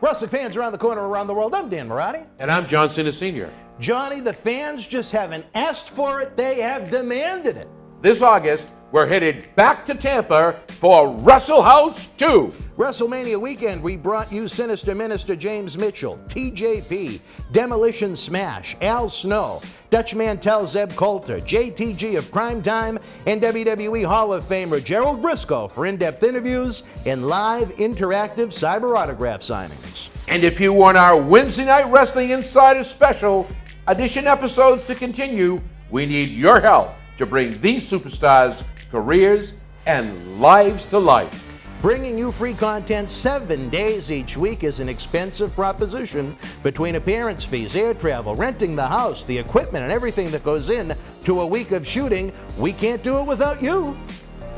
Wrestling fans around the corner, around the world, I'm Dan Marty. And I'm John Cena Sr. Johnny, the fans just haven't asked for it, they have demanded it. This August, we're headed back to Tampa for Wrestle House 2. WrestleMania weekend, we brought you Sinister Minister James Mitchell, TJP, Demolition Smash, Al Snow, Dutch Mantel Zeb Coulter, JTG of Primetime, and WWE Hall of Famer Gerald Briscoe for in-depth interviews and live interactive cyber autograph signings. And if you want our Wednesday Night Wrestling Insider Special edition episodes to continue, we need your help to bring these superstars' careers and lives to life. Bringing you free content 7 days each week is an expensive proposition. Between appearance fees, air travel, renting the house, the equipment, and everything that goes in to a week of shooting, we can't do it without you.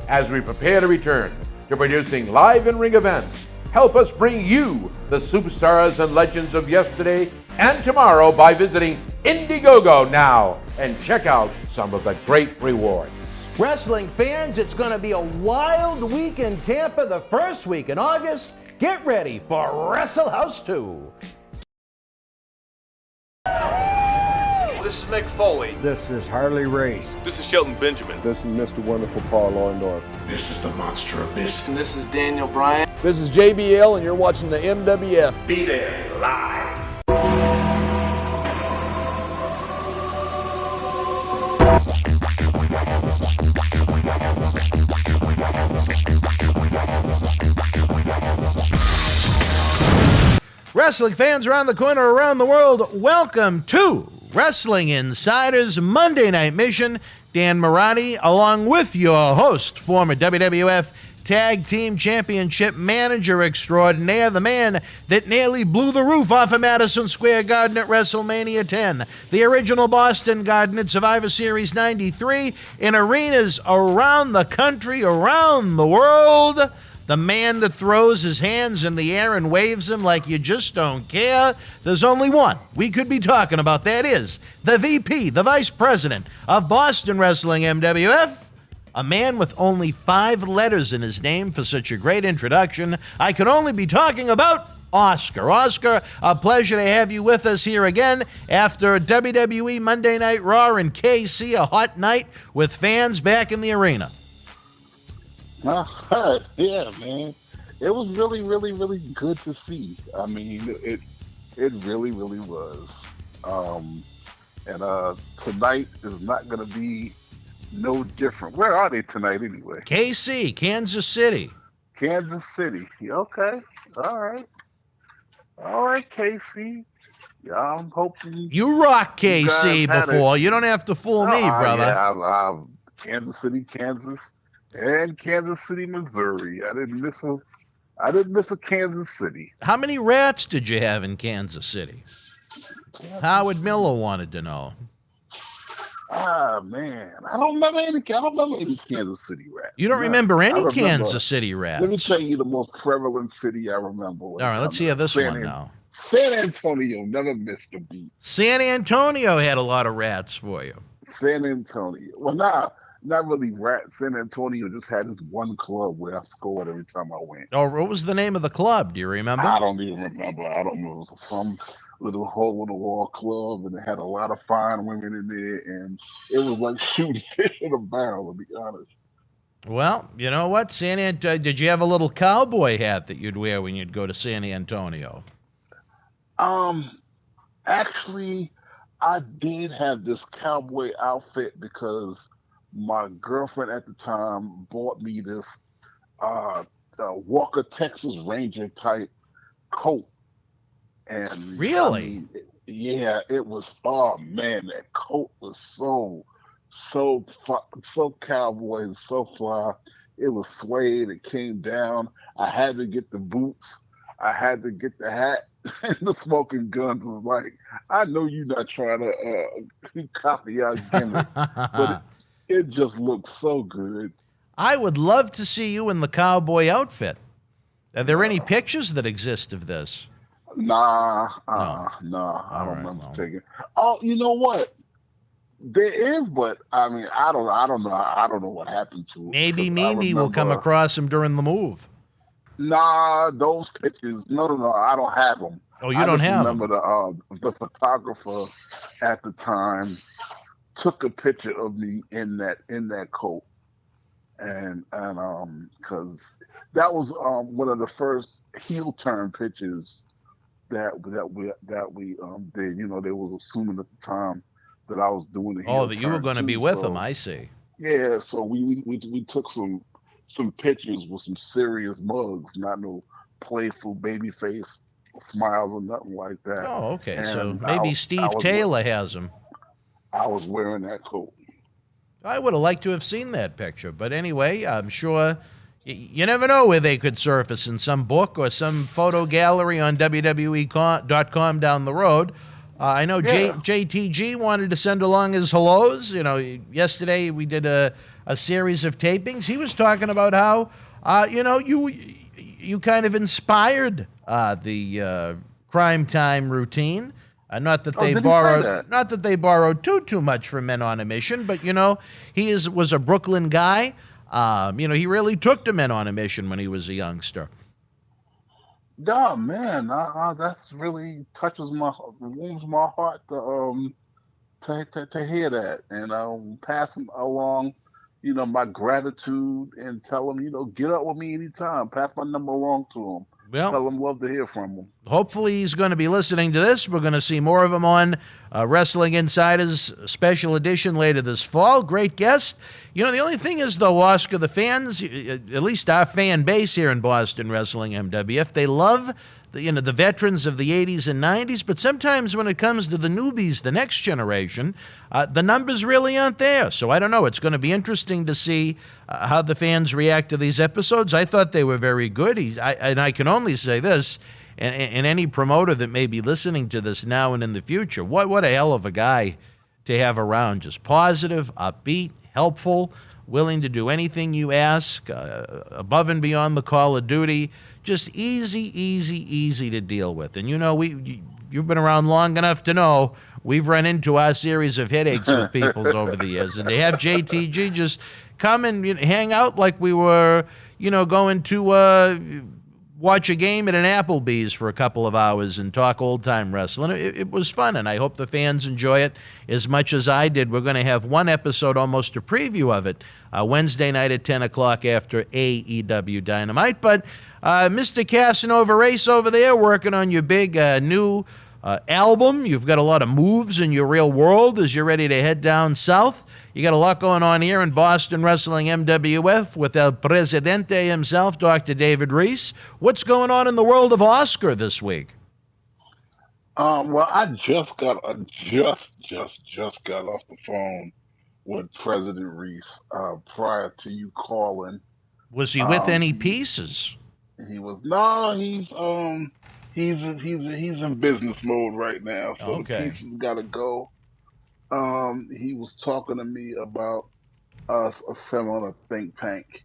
As we prepare to return to producing live in-ring events, help us bring you the superstars and legends of yesterday and tomorrow by visiting Indiegogo now and check out some of the great rewards. Wrestling fans, it's going to be a wild week in Tampa the first week in August. Get ready for Wrestle House 2. This is Mick Foley. This is Harley Race. This is Shelton Benjamin. This is Mr. Wonderful Paul Orndorff. This is the Monster Abyss. And this is Daniel Bryan. This is JBL, and you're watching the MWF. Be there live. Wrestling fans around the corner, around the world, welcome to Wrestling Insider's Monday Night Mission. Dan Marty, along with your host, former WWF Tag Team Championship Manager Extraordinaire, the man that nearly blew the roof off of Madison Square Garden at WrestleMania 10, the original Boston Garden at Survivor Series 93, in arenas around the country, around the world, the man that throws his hands in the air and waves them like you just don't care. There's only one we could be talking about. That is the VP, the Vice President of Boston Wrestling MWF, a man with only 5 letters in his name for such a great introduction. I could only be talking about Oscar. Oscar, a pleasure to have you with us here again after WWE Monday Night Raw in KC, a hot night with fans back in the arena. Yeah, man. It was really, really, really good to see. I mean, it really, really was. And tonight is not going to be no different. Where are they tonight anyway? KC, Kansas City. Kansas City. Okay. All right. All right, KC. Yeah, I'm hoping You rock KC before. You don't have to fool me, brother. Yeah, Kansas City, Kansas. And Kansas City, Missouri. I didn't miss a Kansas City. How many rats did you have in Kansas City? Howard Miller wanted to know. Man, I don't remember any Kansas City rats. You don't remember any Kansas City rats? Let me tell you the most prevalent city I remember. All right, let's hear this one now. San Antonio never missed a beat. San Antonio had a lot of rats for you. San Antonio. Well, not really rats. San Antonio just had this one club where I scored every time I went. Oh, what was the name of the club? Do you remember? I don't even remember. I don't know. It was some little hole-in-the-wall club, and it had a lot of fine women in there, and it was like shooting fish in a barrel, to be honest. Well, you know what? Did you have a little cowboy hat that you'd wear when you'd go to San Antonio? Actually, I did have this cowboy outfit because my girlfriend at the time bought me this Walker Texas Ranger type coat. And really? I mean, yeah, it was. Oh man, that coat was so cowboy and so fly. It was suede. It came down. I had to get the boots. I had to get the hat. And the smoking guns was like, I know you're not trying to copy our gimmick, but it just looked so good. I would love to see you in the cowboy outfit. Are there any pictures that exist of this? Nah, I don't remember taking. Oh, you know what? There is, but I mean, I don't know what happened to it. Maybe Mimi will come across him during the move. Nah, those pictures. No, no, no. I don't have them. Oh, you I don't just have remember them. the photographer at the time took a picture of me in that coat, and because that was one of the first heel turn pictures that we did. You know, they was assuming at the time that I was doing the Oh, heel that you were turn going to be too. with them. So I see. yeah, so we took some pictures with some serious mugs, not no playful baby face smiles or nothing like that. Oh, okay. So And maybe I Steve was Taylor has them. I was wearing that coat. I would have liked to have seen that picture. But anyway, I'm sure you never know where they could surface in some book or some photo gallery on WWE.com down the road. I know Yeah. JTG wanted to send along his hellos. You know, yesterday we did a series of tapings. He was talking about how, you kind of inspired the crime time routine. Oh, did he say that? Not that they borrowed too much from Men on a Mission, but was a Brooklyn guy. He really took to Men on a Mission when he was a youngster. Yeah, man, that's really warms my heart to hear that, and pass him along, my gratitude, and tell him, get up with me anytime. Pass my number along to him. Well, Tell him love to hear from him. hopefully he's going to be listening to this. We're going to see more of him on Wrestling Insiders Special Edition later this fall. Great guest. The only thing is, though, Oscar, the fans, at least our fan base here in Boston Wrestling MWF, they love the veterans of the 80s and 90s, but sometimes when it comes to the newbies, the next generation, the numbers really aren't there. So I don't know. It's going to be interesting to see how the fans react to these episodes. I thought they were very good. And I can only say this, and any promoter that may be listening to this now and in the future, what a hell of a guy to have around. Just positive, upbeat, helpful, willing to do anything you ask, above and beyond the call of duty. Just easy to deal with. And you've been around long enough to know we've run into our series of headaches with people over the years. And to have JTG just come and hang out like we were, going to watch a game at an Applebee's for a couple of hours and talk old-time wrestling. It was fun, and I hope the fans enjoy it as much as I did. We're going to have one episode, almost a preview of it, Wednesday night at 10 o'clock after AEW Dynamite. But Mr. Casanova Race over there working on your big new album. You've got a lot of moves in your real world as you're ready to head down south. You got a lot going on here in Boston Wrestling MWF with El Presidente himself, Dr. David Reese. What's going on in the world of Oscar this week? Well, I just got just got off the phone with President Reese prior to you calling. Was he with any He pieces? he was no, he's in business mode right now, so the Okay. pieces got to go. He was talking to me about us assembling a think tank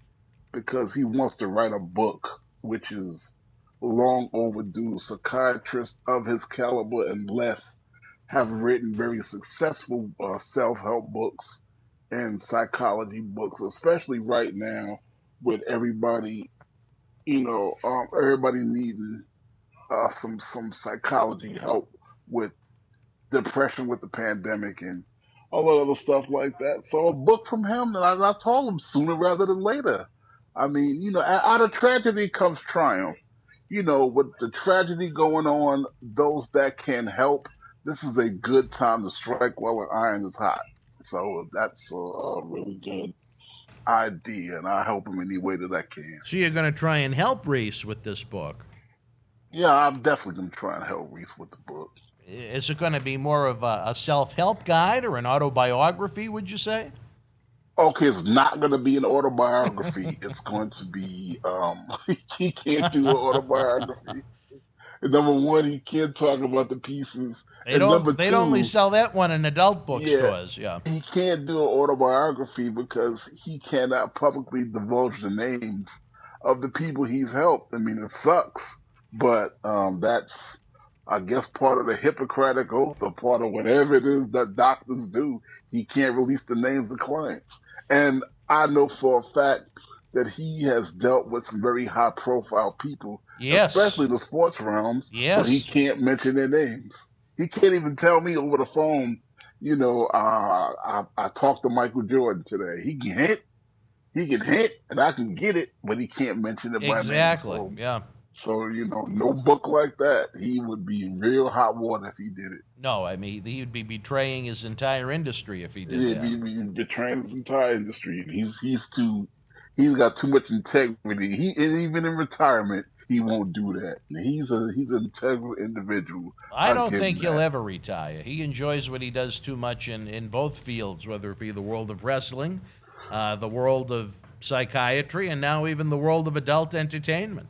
because he wants to write a book, which is long overdue. Psychiatrists of his caliber and less have written very successful self-help books and psychology books, especially right now with everybody, everybody needing some psychology help with depression with the pandemic and all that other stuff like that. So a book from him, and I told him sooner rather than later. I mean, out of tragedy comes triumph. With the tragedy going on, those that can help, this is a good time to strike while the iron is hot. So that's a really good idea, and I help him any way that I can. So you're going to try and help Reese with this book. Yeah, I'm definitely gonna try and help Reese with the book. Is it going to be more of a self-help guide or an autobiography, would you say? Okay, it's not going to be an autobiography. It's going to be, he can't do an autobiography. And number one, he can't talk about the pieces. And number They'd only two, sell that one in adult yeah, bookstores, yeah. he can't do an autobiography because he cannot publicly divulge the names of the people he's helped. I mean, it sucks, but that's, I guess, part of the Hippocratic Oath or part of whatever it is that doctors do. He can't release the names of clients. And I know for a fact that he has dealt with some very high profile people, Yes. especially the sports realms, Yes. but he can't mention their names. He can't even tell me over the phone, I talked to Michael Jordan today. He can hint, and I can get it, but he can't mention it by name. Exactly. Yeah. So, no book like that. He would be in real hot water if he did it. No, I mean, he'd be betraying his entire industry if he did He'd that. be betraying his entire industry. And he's got too much integrity. And even in retirement, he won't do that. He's an integral individual. I don't think he'll ever retire. He enjoys what he does too much in both fields, whether it be the world of wrestling, the world of psychiatry, and now even the world of adult entertainment.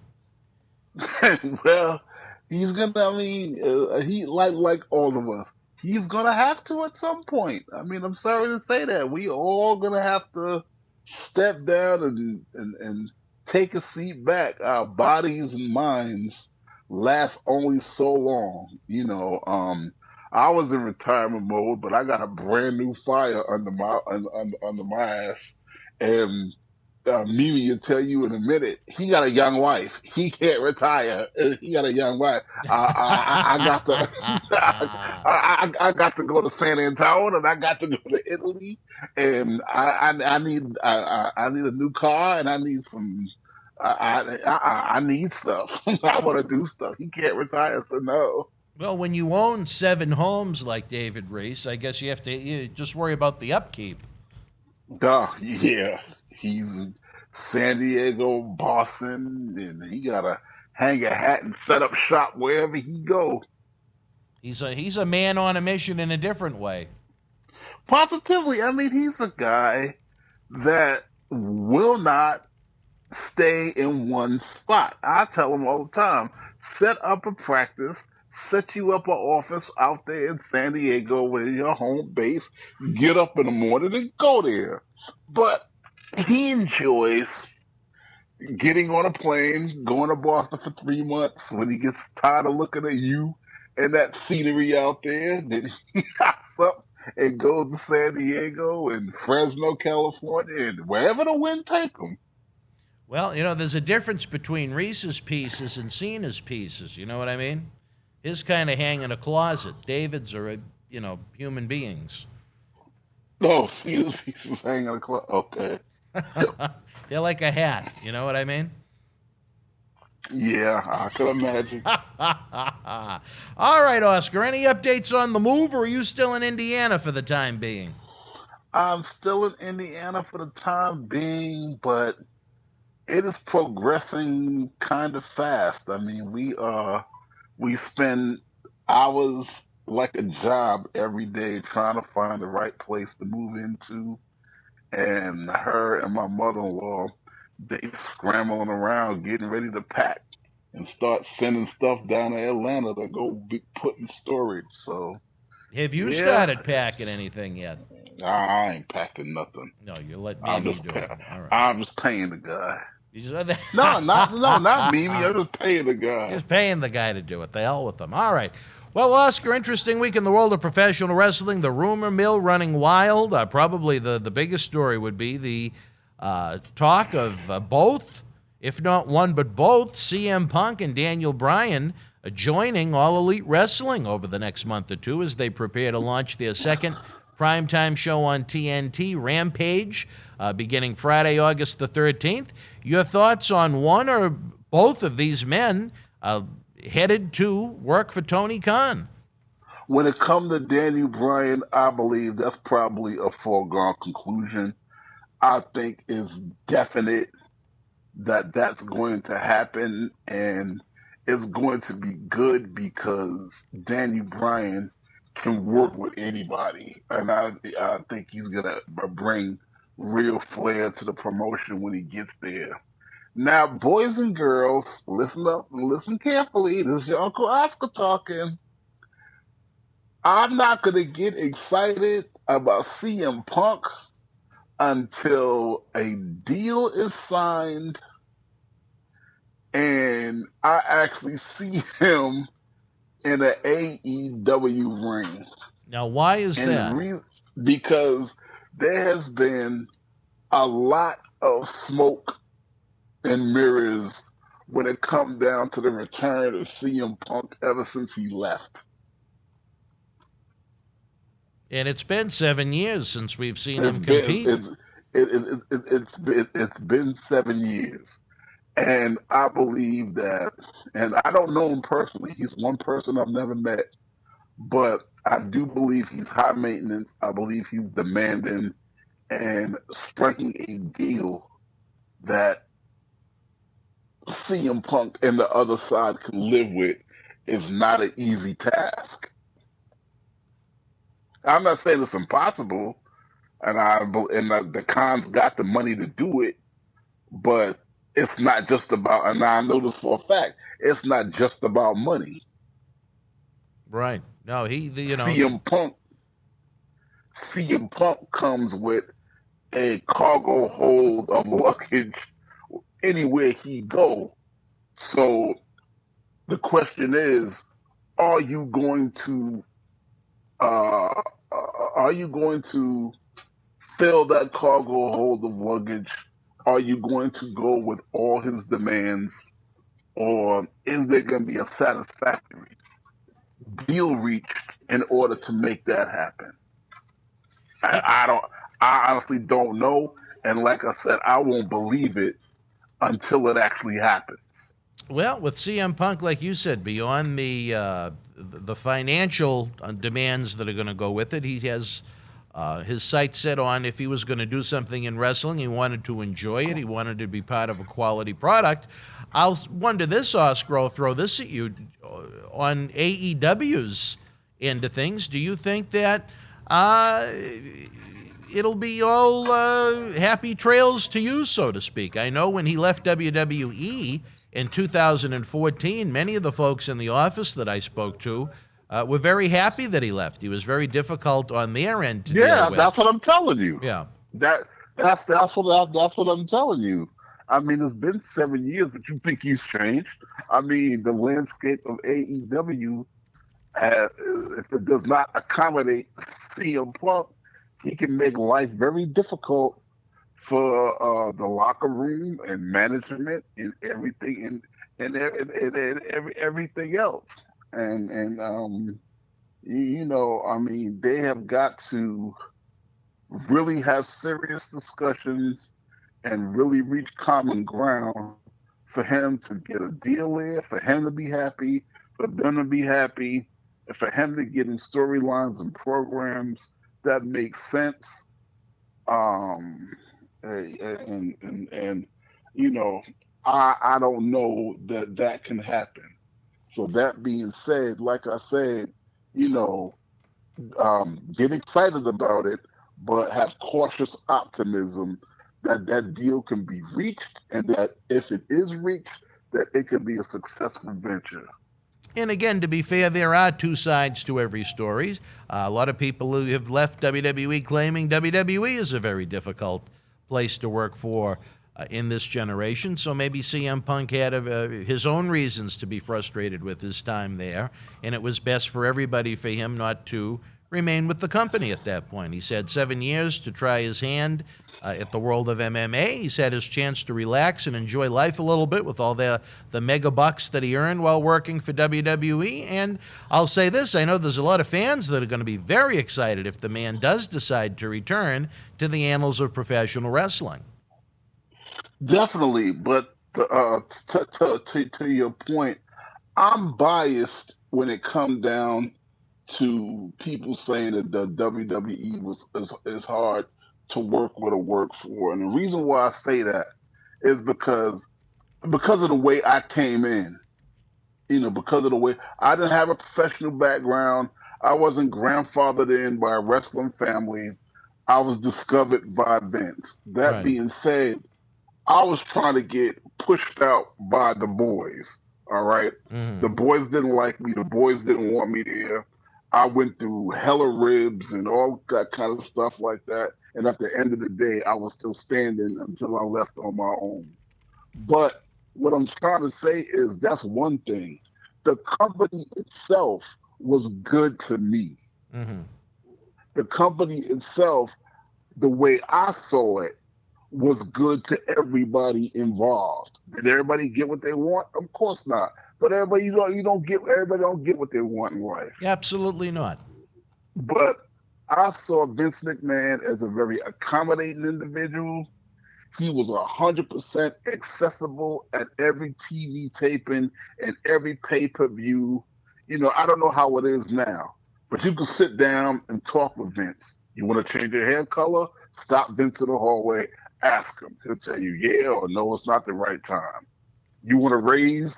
Well, he's gonna. He like all of us. He's gonna have to at some point. I'm sorry to say that. We all gonna have to step down and take a seat back. Our bodies and minds last only so long. I was in retirement mode, but I got a brand new fire under my ass, and Mimi will tell you in a minute. He got a young wife. He can't retire. He got a young wife. I got to. I got to go to San Antonio, and I got to go to Italy, and I need a new car, and I need some. I need stuff. I want to do stuff. He can't retire, so no. Well, when you own 7 homes like David Reese, I guess you just worry about the upkeep. Yeah. He's in San Diego, Boston, and he gotta hang a hat and set up shop wherever he go. He's a man on a mission in a different way. Positively, he's a guy that will not stay in one spot. I tell him all the time, set up a practice, set you up an office out there in San Diego where your home base, get up in the morning and go there. But he enjoys getting on a plane, going to Boston for 3 months. When he gets tired of looking at you and that scenery out there, then he hops up and goes to San Diego and Fresno, California, and wherever the wind take him. Well, there's a difference between Reese's pieces and Cena's pieces. You know what I mean? His kind of hang in a closet. David's are, human beings. No, Cena's pieces hang in a closet. Okay. They're like a hat. You know what I mean? Yeah, I could imagine. All right, Oscar, any updates on the move, or are you still in Indiana for the time being? I'm still in Indiana for the time being, but it is progressing kind of fast. We spend hours like a job every day trying to find the right place to move into. And her and my mother-in-law, they scrambling around, getting ready to pack and start sending stuff down to Atlanta to go be put in storage. So, have you started packing anything yet? I ain't packing nothing. No, you let Mimi do it. All right. I'm just paying the guy. No, not Mimi. I'm just paying the guy. Just paying the guy to do it. The hell with them. All right. Well, Oscar, interesting week in the world of professional wrestling. The rumor mill running wild. Probably the biggest story would be the talk of both, if not one, but both, CM Punk and Daniel Bryan joining All Elite Wrestling over the next month or two as they prepare to launch their second primetime show on TNT, Rampage, beginning Friday, August the 13th. Your thoughts on one or both of these men headed to work for Tony Khan? When it comes to Daniel Bryan, I believe that's probably a foregone conclusion. I think it's definite that that's going to happen, and it's going to be good because Daniel Bryan can work with anybody, and I think he's gonna bring real flair to the promotion when he gets there. Now, boys and girls, listen up and listen carefully. This is your Uncle Oscar talking. I'm not going to get excited about CM Punk until a deal is signed and I actually see him in an AEW ring. Now, why is that? Because there has been a lot of smoke and mirrors when it comes down to the return of CM Punk ever since he left. And it's been 7 years since we've seen It's him been compete. it's been 7 years, and I believe that. And I don't know him personally. He's one person I've never met, but I do believe he's high maintenance. I believe he's demanding, and striking a deal that CM Punk and the other side can live with is not an easy task. I'm not saying it's impossible, and the Khans got the money to do it, but it's not just about. And I know this for a fact. It's not just about money. Right. No, CM Punk comes with a cargo hold of luggage anywhere he go. So the question is, are you going to uh, are you going to fill that cargo hold of luggage? Are you going to go with all his demands, or is there going to be a satisfactory deal reached in order to make that happen? I don't. I honestly don't know, and like I said, I won't believe it until it actually happens. Well, with CM Punk, like you said, beyond the financial demands that are going to go with it, he has his sights set on if he was going to do something in wrestling, he wanted to enjoy it. He wanted to be part of a quality product. I'll wonder this, Oscar, I'll throw this at you. On AEW's end of things, do you think that it'll be all happy trails to you, so to speak? I know when he left WWE in 2014, many of the folks in the office that I spoke to were very happy that he left. He was very difficult on their end to deal with. That's what I'm telling you. Yeah. That's what I'm telling you. I mean, it's been 7 years, but you think he's changed? I mean, the landscape of AEW, if it does not accommodate CM Punk, he can make life very difficult for the locker room and management and everything and everything else. And you know, I mean, they have got to really have serious discussions and really reach common ground for him to get a deal in, for him to be happy, for them to be happy, and for him to get in storylines and programs that make sense. And you know, I don't know that can happen. So that being said, like I said, you know, get excited about it, but have cautious optimism that deal can be reached, and that if it is reached, that it can be a successful venture. And again, to be fair, there are two sides to every story. A lot of people who have left WWE claiming WWE is a very difficult place to work for in this generation. So maybe CM Punk had his own reasons to be frustrated with his time there, and it was best for everybody for him not to remain with the company at that point. He's had 7 years to try his hand at the world of MMA. He's had his chance to relax and enjoy life a little bit with all the mega bucks that he earned while working for WWE. And I'll say this, I know there's a lot of fans that are going to be very excited if the man does decide to return to the annals of professional wrestling. Definitely, but to your point, I'm biased when it comes down to people saying that the WWE is hard to work with or work for. And the reason why I say that is because of the way I came in. You know, because of the way I didn't have a professional background. I wasn't grandfathered in by a wrestling family. I was discovered by Vince. That Right. being said, I was trying to get pushed out by the boys. All right. Mhm. The boys didn't like me. The boys didn't want me there. I went through hella ribs and all that kind of stuff like that. And at the end of the day, I was still standing until I left on my own. But what I'm trying to say is that's one thing. The company itself was good to me. Mhm. The company itself, the way I saw it, was good to everybody involved. Did everybody get what they want? Of course not. But everybody don't get what they want in life. Absolutely not. But I saw Vince McMahon as a very accommodating individual. He was 100% accessible at every TV taping and every pay-per-view. I don't know how it is now, but you can sit down and talk with Vince. You want to change your hair color? Stop Vince in the hallway. Ask him. He'll tell you, yeah or no, it's not the right time. You want to raise?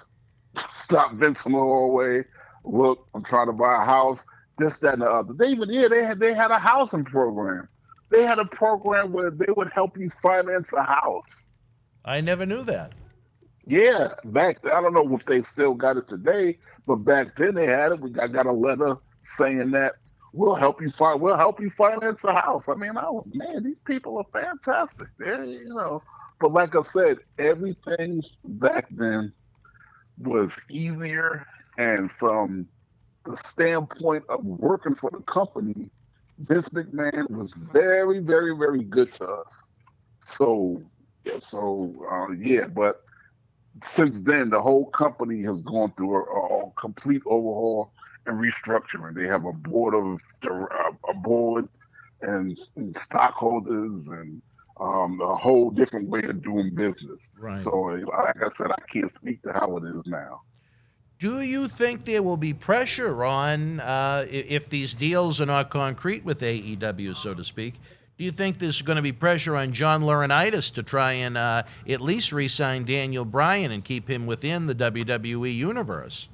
Stop Vince in the hallway. Look, I'm trying to buy a house. This, that, and the other. They had a housing program. They had a program where they would help you finance a house. I never knew that. Yeah, back then, I don't know if they still got it today, but back then they had it. I got a letter saying that we'll help you finance a house. I mean, man, these people are fantastic. But like I said, everything back then was easier, and from the standpoint of working for the company, Vince McMahon was very, very, very good to us. But since then, the whole company has gone through a complete overhaul and restructuring. They have a board and stockholders and a whole different way of doing business. Right. So, like I said, I can't speak to how it is now. Do you think there will be pressure on, if these deals are not concrete with AEW, so to speak, do you think there's going to be pressure on John Laurinaitis to try and at least re-sign Daniel Bryan and keep him within the WWE universe?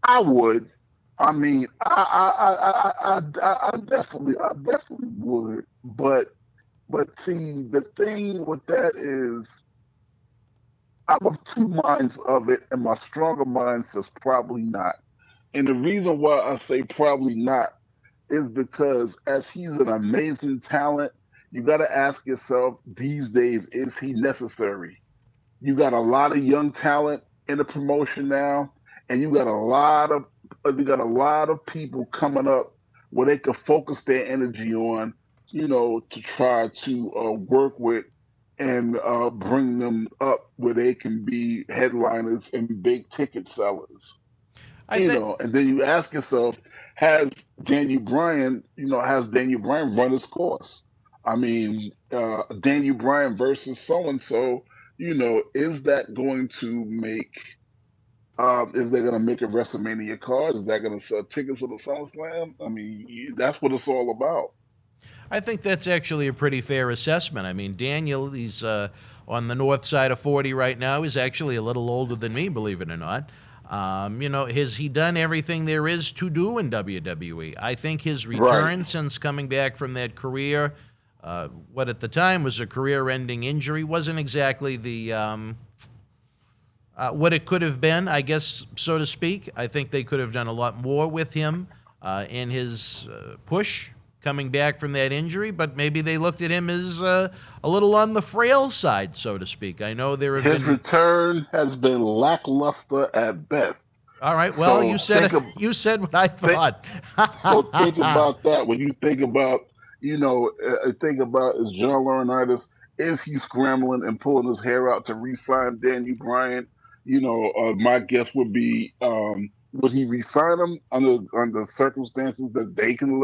I would. I mean, I definitely would. But see, the thing with that is, I'm of two minds of it, and my stronger mind says probably not. And the reason why I say probably not is because as he's an amazing talent, you got to ask yourself these days, is he necessary? You got a lot of young talent in the promotion now, and you got a lot of people coming up where they can focus their energy on, to try to work with and bring them up where they can be headliners and big ticket sellers. And then you ask yourself, has Daniel Bryan run his course? I mean, Daniel Bryan versus so-and-so, is that going to make, is they going to make a WrestleMania card? Is that going to sell tickets to the SummerSlam? I mean, that's what it's all about. I think that's actually a pretty fair assessment. I mean, Daniel, he's on the north side of 40 right now. He's actually a little older than me, believe it or not. Has he done everything there is to do in WWE? I think his return since coming back from that career, what at the time was a career-ending injury, wasn't exactly the what it could have been, I guess, so to speak. I think they could have done a lot more with him in his push coming back from that injury, but maybe they looked at him as a little on the frail side, so to speak. I know there have his return has been lackluster at best. All right, well, so you said what I thought. So think about that. When you think about, is John Laurinaitis, is he scrambling and pulling his hair out to re-sign Daniel Bryan? My guess would be, would he re-sign him under circumstances that they can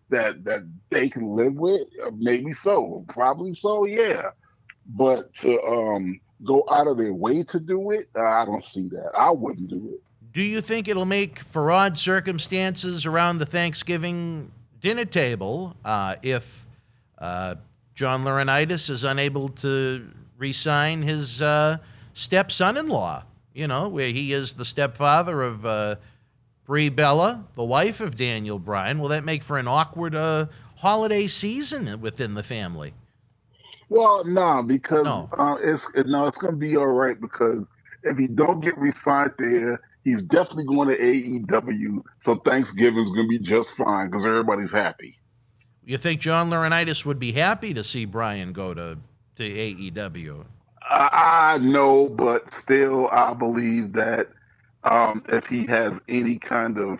that they can live with? Maybe so, probably so, yeah. But to go out of their way to do it, I don't see that. I wouldn't do it. Do you think it'll make for odd circumstances around the Thanksgiving dinner table if John Laurinaitis is unable to re-sign his stepson-in-law, where he is the stepfather of Brie Bella, the wife of Daniel Bryan? Will that make for an awkward holiday season within the family? Well, no, because it's going to be all right, because if he don't get re-signed there, he's definitely going to AEW, so Thanksgiving's going to be just fine because everybody's happy. You think John Laurinaitis would be happy to see Bryan go to AEW? I know, but still, I believe that if he has any kind of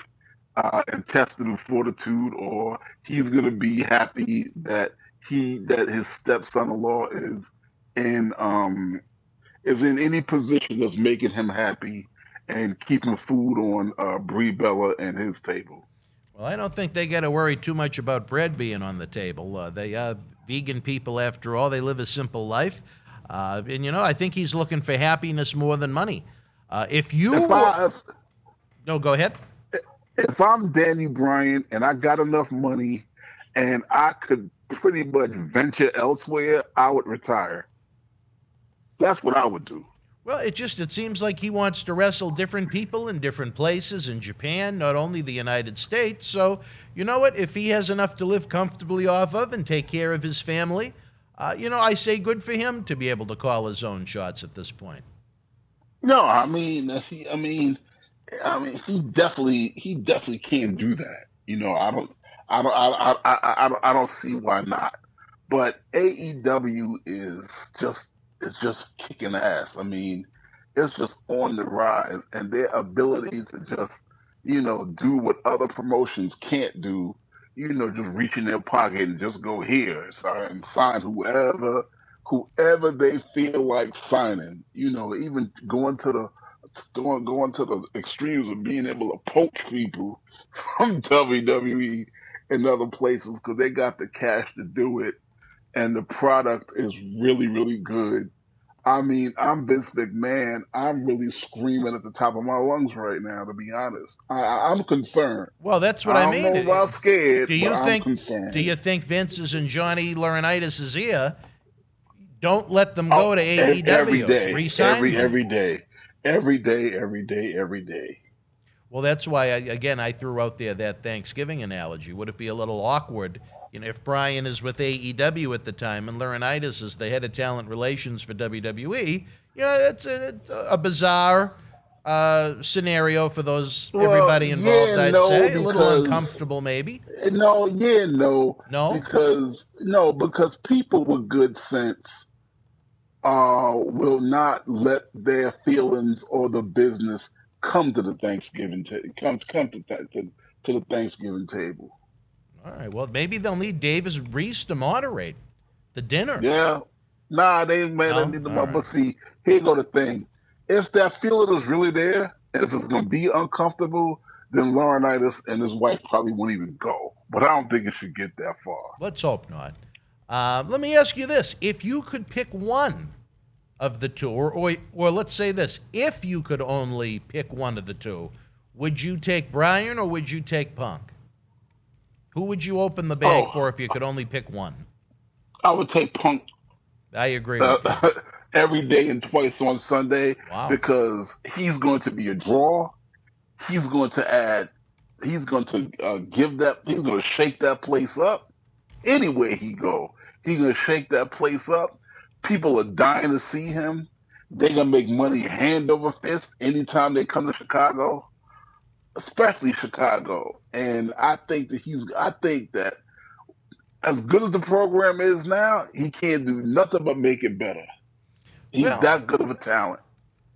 intestinal fortitude, or he's going to be happy that that his stepson-in-law in in any position that's making him happy and keeping food on Brie Bella and his table. Well, I don't think they got to worry too much about bread being on the table. They are vegan people, after all. They live a simple life. And, I think he's looking for happiness more than money. No, go ahead. If I'm Danny Bryan and I got enough money and I could pretty much venture elsewhere, I would retire. That's what I would do. Well, it seems like he wants to wrestle different people in different places in Japan, not only the United States. So, you know what? If he has enough to live comfortably off of and take care of his family, I say good for him to be able to call his own shots at this point. No, he definitely can't do that. I don't see why not. But AEW is just kicking ass. It's just on the rise, and their ability to just do what other promotions can't do. Just reach in their pocket and just go here, and sign whoever they feel like signing. Even going to the extremes of being able to poach people from WWE and other places because they got the cash to do it, and the product is really, really good. I'm Vince McMahon. I'm really screaming at the top of my lungs right now, to be honest. I'm concerned. Well, that's what I mean. I don't know about scared, I'm concerned. Do you think Vince is in Johnny Laurinaitis' ear? Don't let them go to AEW. Every day. Resign them. Every day. Well, that's why, I threw out there that Thanksgiving analogy. Would it be a little awkward, if Bryan is with AEW at the time and Laurinaitis is the head of talent relations for WWE? It's a bizarre scenario for everybody involved, I'd say. A little uncomfortable, maybe. No. No? Because people with good sense will not let their feelings or the business come to the Thanksgiving come to the Thanksgiving table. All right. Well, maybe they'll need Davis Reese to moderate the dinner. Yeah. Nah, they may not need them. Right. But see, here go the thing. If that feeling is really there, and if it's going to be uncomfortable, then Laurinaitis and his wife probably won't even go. But I don't think it should get that far. Let's hope not. Let me ask you this. If you could pick one of the two, or let's say this, if you could only pick one of the two, would you take Bryan or would you take Punk? Who would you open the bag for if you could only pick one? I would take Punk. I agree with you. Every day and twice on Sunday. Wow. Because he's going to be a draw. He's going to he's going to shake that place up. Anywhere he go, he's going to shake that place up. People are dying to see him. They're going to make money hand over fist anytime they come to Chicago, especially Chicago. And I think that as good as the program is now, he can't do nothing but make it better. He's that good of a talent.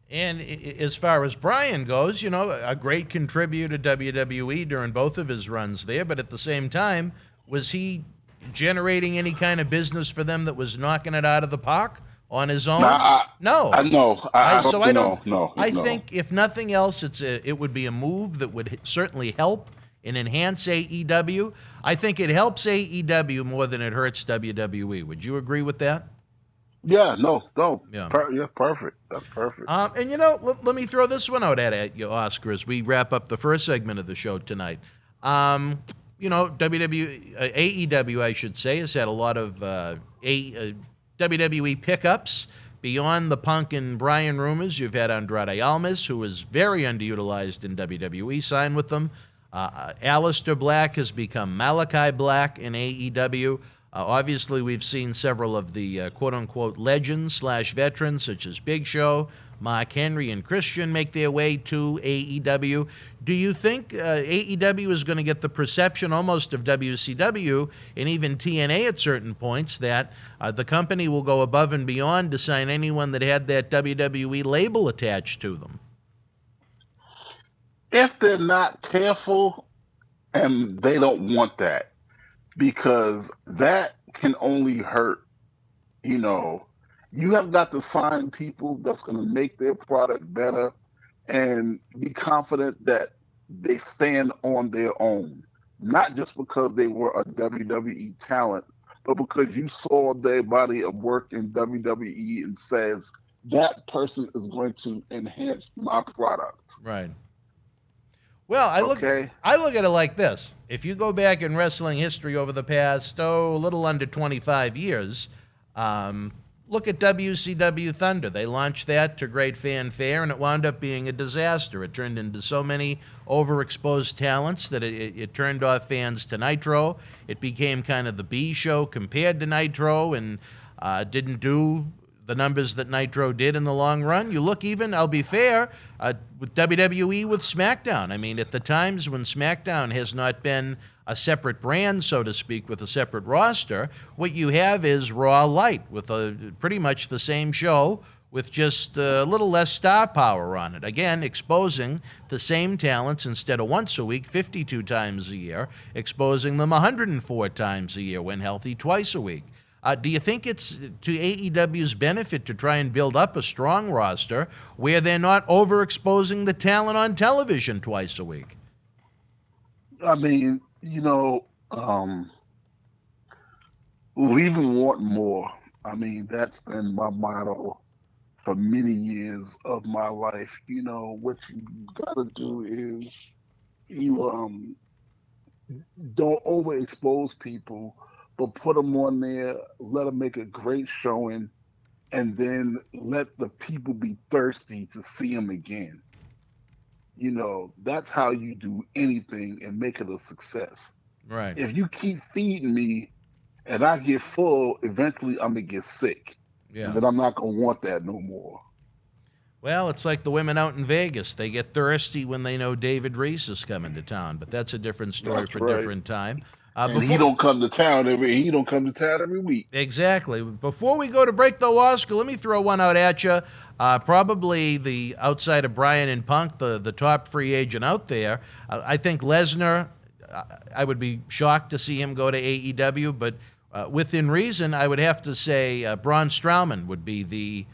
And as far as Bryan goes, a great contributor to WWE during both of his runs there, but at the same time, was he generating any kind of business for them that was knocking it out of the park on his own? No. I think if nothing else, it would be a move that would certainly help and enhance AEW. I think it helps AEW more than it hurts WWE. Would you agree with that? Yeah, no. Yeah. Perfect. That's perfect. And let me throw this one out at you, Oscar, as we wrap up the first segment of the show tonight. AEW, I should say, has had a lot of WWE pickups. Beyond the Punk and Bryan rumors, you've had Andrade Almas, who is very underutilized in WWE, sign with them. Aleister Black has become Malachi Black in AEW. Obviously, we've seen several of the quote-unquote legends/veterans, such as Big Show, Mark Henry, and Christian make their way to AEW. Do you think AEW is going to get the perception almost of WCW and even TNA at certain points that the company will go above and beyond to sign anyone that had that WWE label attached to them? If they're not careful, and they don't want that, because that can only hurt. You know, you have got to find people that's going to make their product better and be confident that they stand on their own, not just because they were a WWE talent, but because you saw their body of work in WWE and says that person is going to enhance my product. Right. Well, Okay. I look at it like this. If you go back in wrestling history over the past, a little under 25 years, look at WCW Thunder. They launched that to great fanfare, and it wound up being a disaster. It turned into so many overexposed talents that it turned off fans to Nitro. It became kind of the B show compared to Nitro, and didn't do the numbers that Nitro did in the long run. You look even, I'll be fair, with WWE with SmackDown. I mean, at the times when SmackDown has not been a separate brand, so to speak, with a separate roster, what you have is Raw Light with pretty much the same show with just a little less star power on it. Again, exposing the same talents instead of once a week, 52 times a year, exposing them 104 times a year when healthy, twice a week. Do you think it's to AEW's benefit to try and build up a strong roster where they're not overexposing the talent on television twice a week? I mean, leave and want more. I mean, that's been my motto for many years of my life. What you gotta do is you don't overexpose people, but put them on there, let them make a great showing, and then let the people be thirsty to see them again. That's how you do anything and make it a success. Right. If you keep feeding me and I get full, eventually I'm gonna get sick. Yeah. And then I'm not gonna want that no more. Well, it's like the women out in Vegas. They get thirsty when they know David Reese is coming to town, but that's a different story That's for right. different time. And he don't come to town every week. Exactly. Before we go to break, though, Oscar, let me throw one out at you. Probably the outside of Bryan and Punk, the top free agent out there. I think Lesnar, I would be shocked to see him go to AEW, but within reason, I would have to say Braun Strowman would be the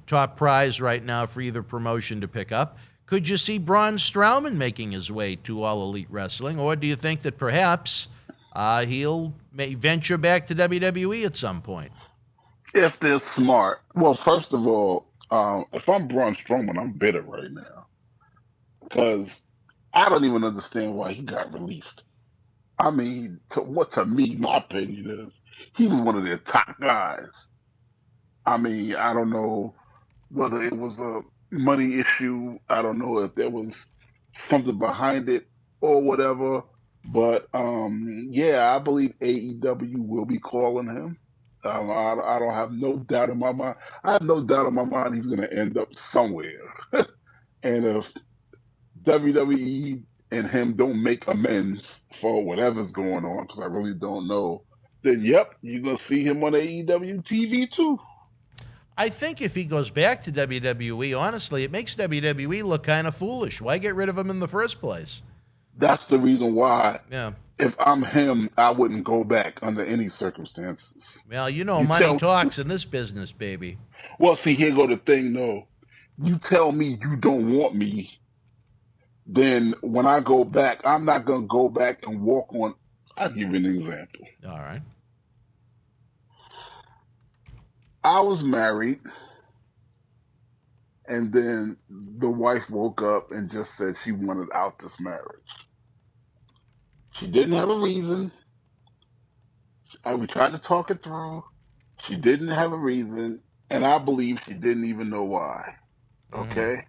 top prize right now for either promotion to pick up. Could you see Braun Strowman making his way to All Elite Wrestling, or do you think that perhaps he'll may venture back to WWE at some point? If they're smart. Well, first of all, if I'm Braun Strowman, I'm bitter right now because I don't even understand why he got released. I mean, to me, my opinion is he was one of their top guys. I mean, I don't know whether it was a money issue. I don't know if there was something behind it or whatever. But yeah, I believe AEW will be calling him. I don't have no doubt in my mind. I have no doubt in my mind he's going to end up somewhere. And if WWE and him don't make amends for whatever's going on, because I really don't know, then yep, you're going to see him on AEW TV too. I think if he goes back to WWE, honestly, it makes WWE look kind of foolish. Why get rid of him in the first place? That's the reason why. Yeah. If I'm him, I wouldn't go back under any circumstances. Well, money talks in this business, baby. Well, see, here go the thing, though. You tell me you don't want me, then when I go back, I'm not going to go back and walk on. I'll give you an example. All right. I was married, and then the wife woke up and just said she wanted out this marriage. She didn't have a reason. We tried to talk it through. She didn't have a reason, and I believe she didn't even know why. Okay?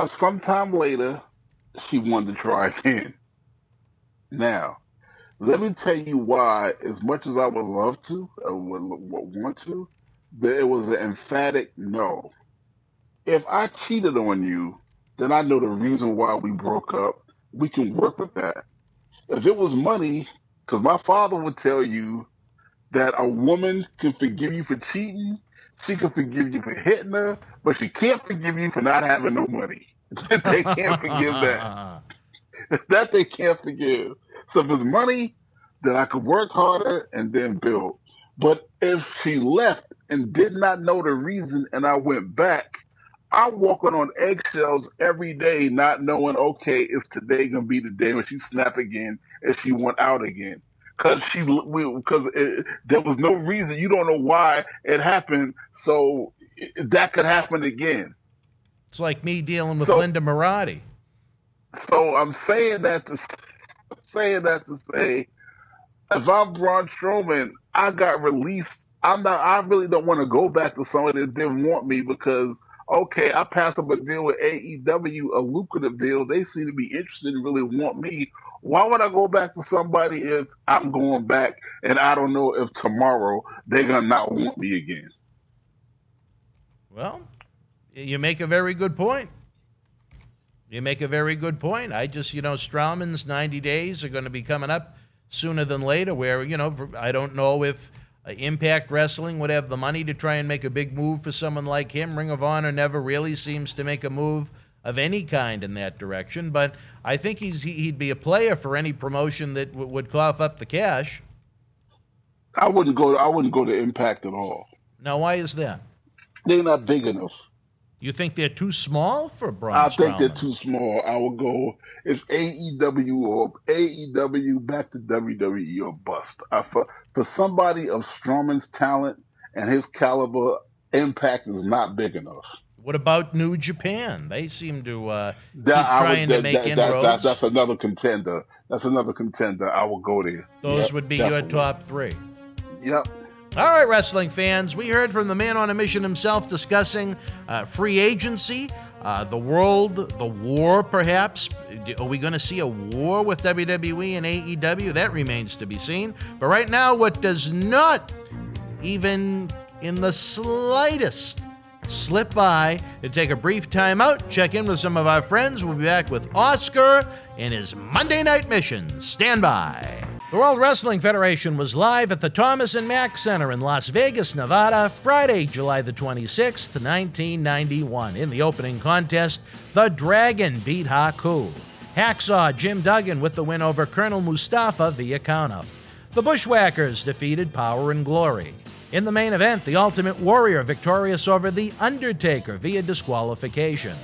Sometime later, she wanted to try again. Now, let me tell you why, as much as I would love to, or would want to, there was an emphatic no. If I cheated on you, then I know the reason why we broke up. We can work with that. If it was money, because my father would tell you that a woman can forgive you for cheating, she can forgive you for hitting her, but she can't forgive you for not having no money. They can't forgive that. That they can't forgive. So if it's money, that I could work harder and then build. But if she left and did not know the reason and I went back, I'm walking on eggshells every day, not knowing, okay, is today going to be the day when she snap again and she went out again? Because there was no reason. You don't know why it happened. So that could happen again. It's like me dealing with Linda Marati. So I'm saying that to say, if I'm Braun Strowman, I got released. I really don't want to go back to somebody that didn't want me because, okay, I passed up a deal with AEW, a lucrative deal. They seem to be interested and really want me. Why would I go back to somebody if I'm going back and I don't know if tomorrow they're going to not want me again? Well, you make a very good point. I just, Strowman's 90 days are going to be coming up sooner than later where, I don't know if Impact Wrestling would have the money to try and make a big move for someone like him. Ring of Honor never really seems to make a move of any kind in that direction, but I think he'd be a player for any promotion that would cough up the cash. I wouldn't go to Impact at all. Now, why is that? They're not big enough. You think they're too small for Braun Strowman? I think they're too small. I would go, it's AEW or AEW back to WWE or bust. For somebody of Strowman's talent and his caliber, Impact is not big enough. What about New Japan? They seem to keep trying to make inroads. That's another contender. I will go there. Those would be definitely your top three. Yep. All right, wrestling fans, we heard from the man on a mission himself discussing free agency, the war, perhaps. Are we going to see a war with WWE and AEW? That remains to be seen. But right now, what does not even in the slightest slip by to take a brief time out, check in with some of our friends. We'll be back with Oscar and his Monday Night Mission. Stand by. The World Wrestling Federation was live at the Thomas and Mack Center in Las Vegas, Nevada, Friday, July the 26th, 1991. In the opening contest, the Dragon beat Haku. Hacksaw Jim Duggan with the win over Colonel Mustafa via countout. The Bushwhackers defeated Power and Glory. In the main event, the Ultimate Warrior victorious over The Undertaker via disqualification.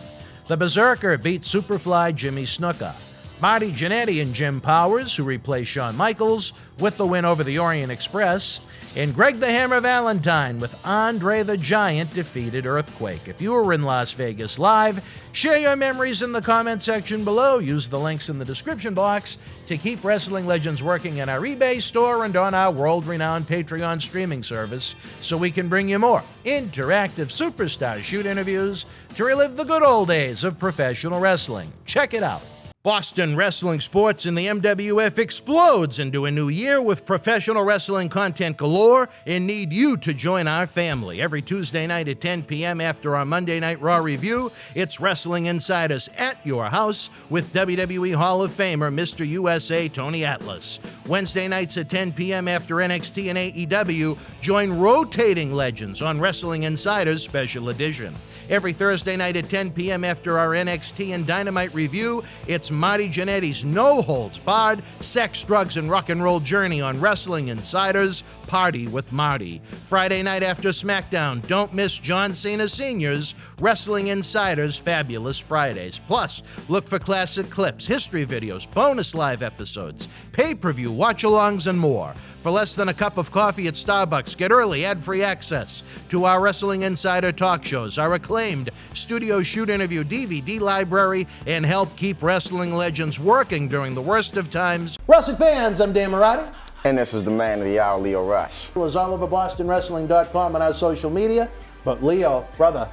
The Berserker beat Superfly Jimmy Snuka. Marty Jannetty and Jim Powers, who replaced Shawn Michaels, with the win over the Orient Express. And Greg the Hammer Valentine with Andre the Giant defeated Earthquake. If you were in Las Vegas live, share your memories in the comment section below. Use the links in the description box to keep Wrestling Legends working in our eBay store and on our world-renowned Patreon streaming service so we can bring you more interactive superstar shoot interviews to relive the good old days of professional wrestling. Check it out. Boston Wrestling Sports in the MWF explodes into a new year with professional wrestling content galore and need you to join our family. Every Tuesday night at 10 p.m. after our Monday Night Raw review, it's Wrestling Insiders at your house with WWE Hall of Famer Mr. USA Tony Atlas. Wednesday nights at 10 p.m. after NXT and AEW, join rotating legends on Wrestling Insiders Special Edition. Every Thursday night at 10 p.m. after our NXT and Dynamite review, it's Marty Jannetty's No Holds Barred Sex, Drugs, and Rock and Roll journey on Wrestling Insiders Party with Marty. Friday night after SmackDown, don't miss John Cena Sr.'s Wrestling Insiders Fabulous Fridays. Plus, look for classic clips, history videos, bonus live episodes, pay-per-view watch-alongs, and more. For less than a cup of coffee at Starbucks, get early ad-free access to our Wrestling Insider talk shows, our acclaimed studio shoot interview DVD library, and help keep wrestling legends working during the worst of times. Wrestling fans, I'm Dan Marati. And this is the man of the hour, Leo Rush. It's all over BostonWrestling.com and our social media. But Leo, brother,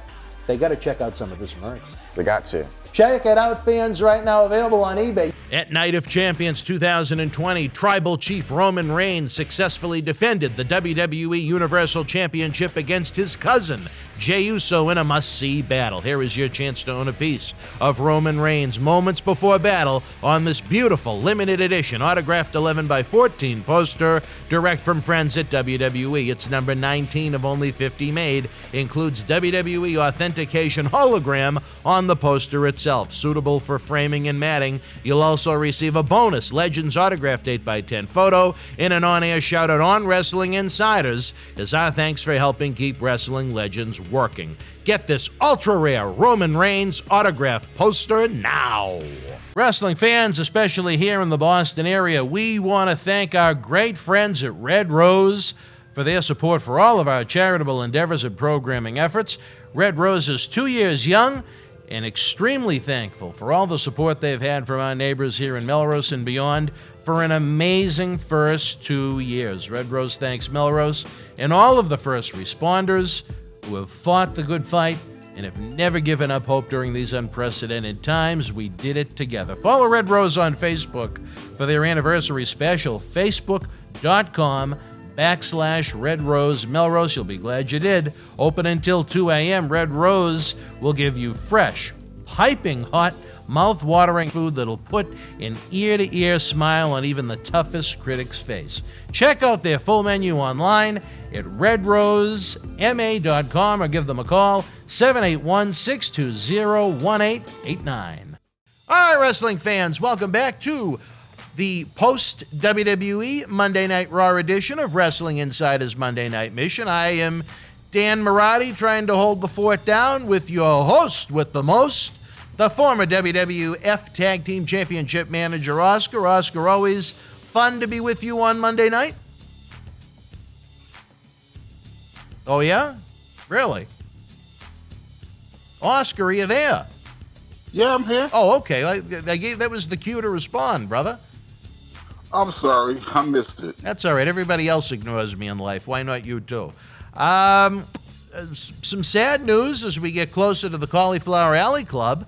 they got to check out some of this merch. They got to. Check it out, fans, right now available on eBay. At Night of Champions 2020, Tribal Chief Roman Reigns successfully defended the WWE Universal Championship against his cousin, Jey Uso, in a must-see battle. Here is your chance to own a piece of Roman Reigns' moments before battle on this beautiful limited edition autographed 11x14 poster direct from friends at WWE. It's number 19 of only 50 made. Includes WWE authentication hologram on on the poster itself, suitable for framing and matting. You'll also receive a bonus Legends autographed 8x10 photo and an on-air shout-out on Wrestling Insiders as our thanks for helping keep Wrestling Legends working. Get this ultra-rare Roman Reigns autograph poster now. Wrestling fans, especially here in the Boston area, we want to thank our great friends at Red Rose for their support for all of our charitable endeavors and programming efforts. Red Rose is 2 years young and extremely thankful for all the support they've had from our neighbors here in Melrose and beyond for an amazing first 2 years. Red Rose thanks Melrose and all of the first responders who have fought the good fight and have never given up hope during these unprecedented times. We did it together. Follow Red Rose on Facebook for their anniversary special, facebook.com/Red Rose Melrose. You'll be glad you did. Open until 2 a.m. Red Rose will give you fresh, piping hot, mouth-watering food that'll put an ear-to-ear smile on even the toughest critic's face. Check out their full menu online at redrosema.com or give them a call, 781-620-1889. All right, wrestling fans, welcome back to the post-WWE Monday Night Raw edition of Wrestling Insiders Monday Night Mission. I am Dan Marati, trying to hold the fort down with your host with the most, the former WWF Tag Team Championship Manager, Oscar. Oscar, always fun to be with you on Monday night? Oh, yeah? Really? Oscar, are you there? Yeah, I'm here. Oh, okay. That was the cue to respond, brother. I'm sorry, I missed it. That's all right. Everybody else ignores me in life. Why not you too? Some sad news as we get closer to the Cauliflower Alley Club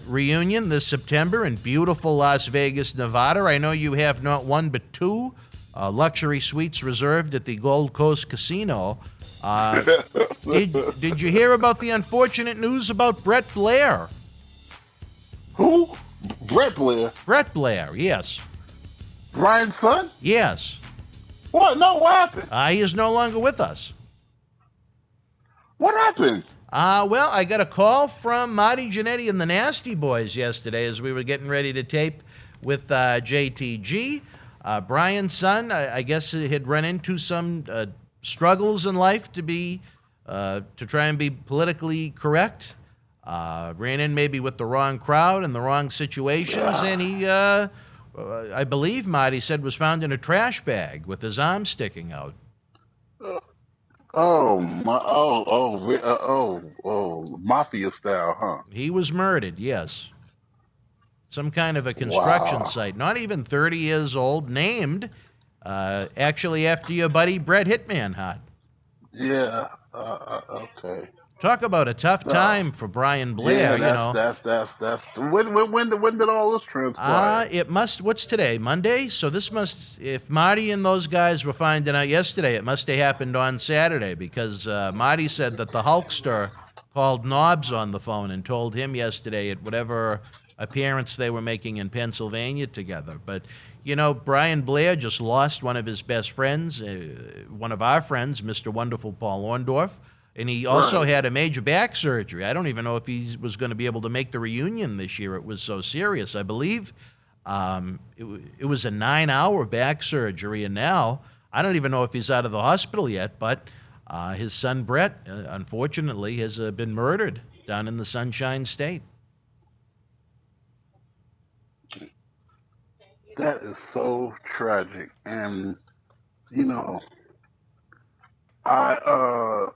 reunion this September in beautiful Las Vegas, Nevada. I know you have not one but two luxury suites reserved at the Gold Coast Casino. Did you hear about the unfortunate news about Brett Blair? Who? Brett Blair? Brett Blair, yes. Bryan's son? Yes. What? No, what happened? He is no longer with us. What happened? Well, I got a call from Marty Jannetty and the Nasty Boys yesterday as we were getting ready to tape with JTG. Bryan's son, I guess, had run into some struggles in life to try and be politically correct. Ran in maybe with the wrong crowd and the wrong situations, and he, I believe Marty said, was found in a trash bag with his arm sticking out. Mafia style, huh? He was murdered, yes. Some kind of a construction Wow. site, not even 30 years old, named actually after your buddy Bret Hitman Hart. Yeah. Okay. Talk about a tough time for Brian Blair, That's when did all this transpire? It must, what's today, Monday? So this must, if Marty and those guys were finding out yesterday, it must have happened on Saturday because Marty said that the Hulkster called Knobs on the phone and told him yesterday at whatever appearance they were making in Pennsylvania together. But, Brian Blair just lost one of his best friends, one of our friends, Mr. Wonderful Paul Orndorff. And he also had a major back surgery. I don't even know if he was going to be able to make the reunion this year. It was so serious. I believe it was a 9-hour back surgery. And now, I don't even know if he's out of the hospital yet, but his son Brett, unfortunately, has been murdered down in the Sunshine State. That is so tragic. And, I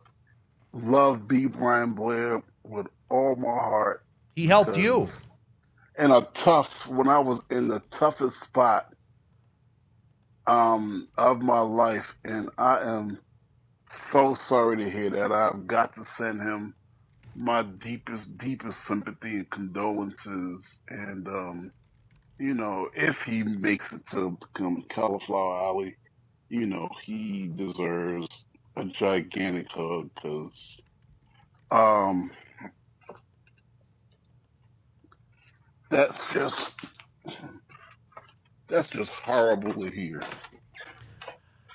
love B. Brian Blair with all my heart. He helped you. When I was in the toughest spot of my life, and I am so sorry to hear that. I've got to send him my deepest sympathy and condolences. And, if he makes it to Cauliflower Alley, he deserves a gigantic hug because that's just horrible to hear.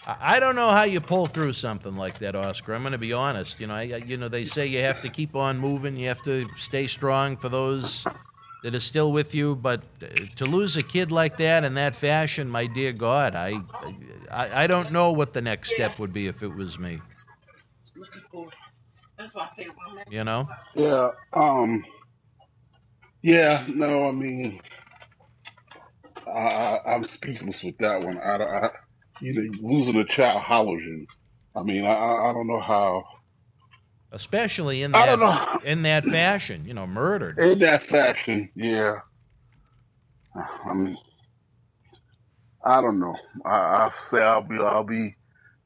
I don't know how you pull through something like that, Oscar. I'm going to be honest. They say you have to keep on moving. You have to stay strong for those that are still with you. But to lose a kid like that in that fashion, my dear God, I don't know what the next step would be if it was me. You know? Yeah. Yeah. No, I mean, I'm speechless with that one. Losing a child hollers you. I mean, I don't know how. Especially in I don't know. that fashion, murdered. In that fashion, yeah. I mean, I don't know. I say I'll be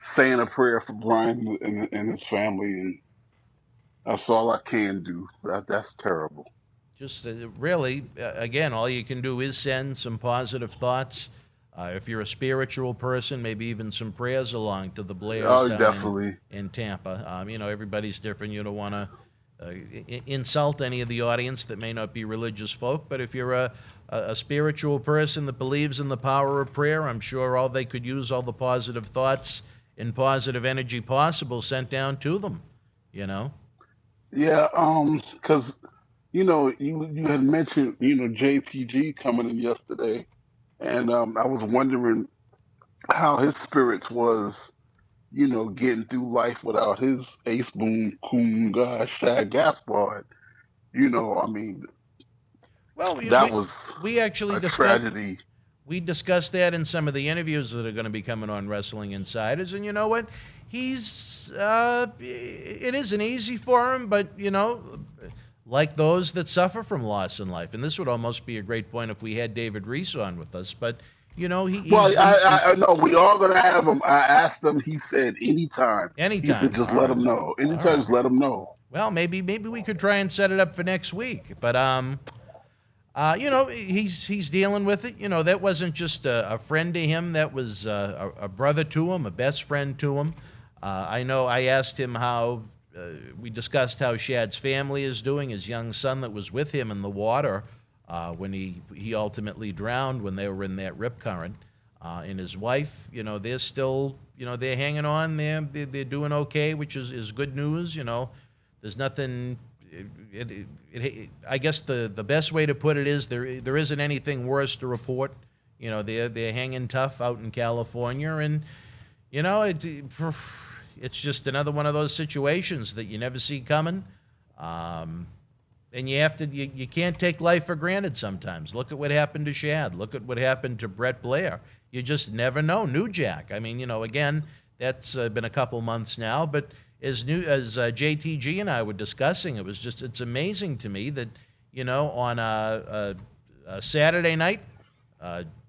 saying a prayer for Bryan and his family, and that's all I can do. That's terrible. Just really, again, all you can do is send some positive thoughts. If you're a spiritual person, maybe even some prayers along to the Blairs Oh, down definitely. in Tampa. Everybody's different. You don't want to insult any of the audience that may not be religious folk, but if you're a spiritual person that believes in the power of prayer, I'm sure all they could use all the positive thoughts and positive energy possible sent down to them, Yeah, because you had mentioned JTG coming in yesterday, and I was wondering how his spirits was, getting through life without his ace boom coon guy Shad Gaspard. I mean, Well, that was we actually a discussed tragedy. we discussed that in some of the interviews that are going to be coming on Wrestling Insiders, and you know what? He's it isn't easy for him, but like those that suffer from loss in life, and this would almost be a great point if we had David Reese on with us, but Well, I know we are gonna have him. I asked him. He said anytime. Anytime. He said just All let right. him know. All Anytime, right. just let him know. Well, maybe we could try and set it up for next week. But he's dealing with it. That wasn't just a friend to him. That was a brother to him, a best friend to him. I know. I asked him how. We discussed how Shad's family is doing. His young son that was with him in the water when he ultimately drowned when they were in that rip current. And his wife, they're still, they're hanging on. They're doing okay, which is good news. There's nothing. I guess the best way to put it is there isn't anything worse to report. They're hanging tough out in California, and it's just another one of those situations that you never see coming. And you can't take life for granted sometimes. Look at what happened to Shad. Look at what happened to Brett Blair. You just never know. New Jack. I mean, again, that's been a couple months now, but as JTG and I were discussing, it's amazing to me that, on a Saturday night,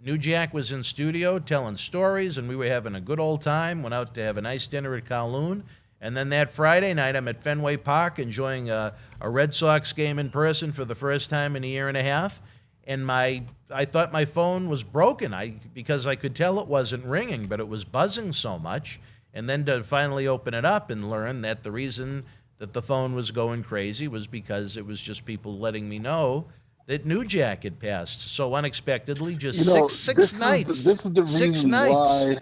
New Jack was in studio telling stories, and we were having a good old time, went out to have a nice dinner at Kowloon. And then that Friday night, I'm at Fenway Park enjoying a Red Sox game in person for the first time in a year and a half. And I thought my phone was broken because I could tell it wasn't ringing, but it was buzzing so much. And then to finally open it up and learn that the reason that the phone was going crazy was because it was just people letting me know that New Jack had passed so unexpectedly, just six nights. This is the 6 reason nights. why.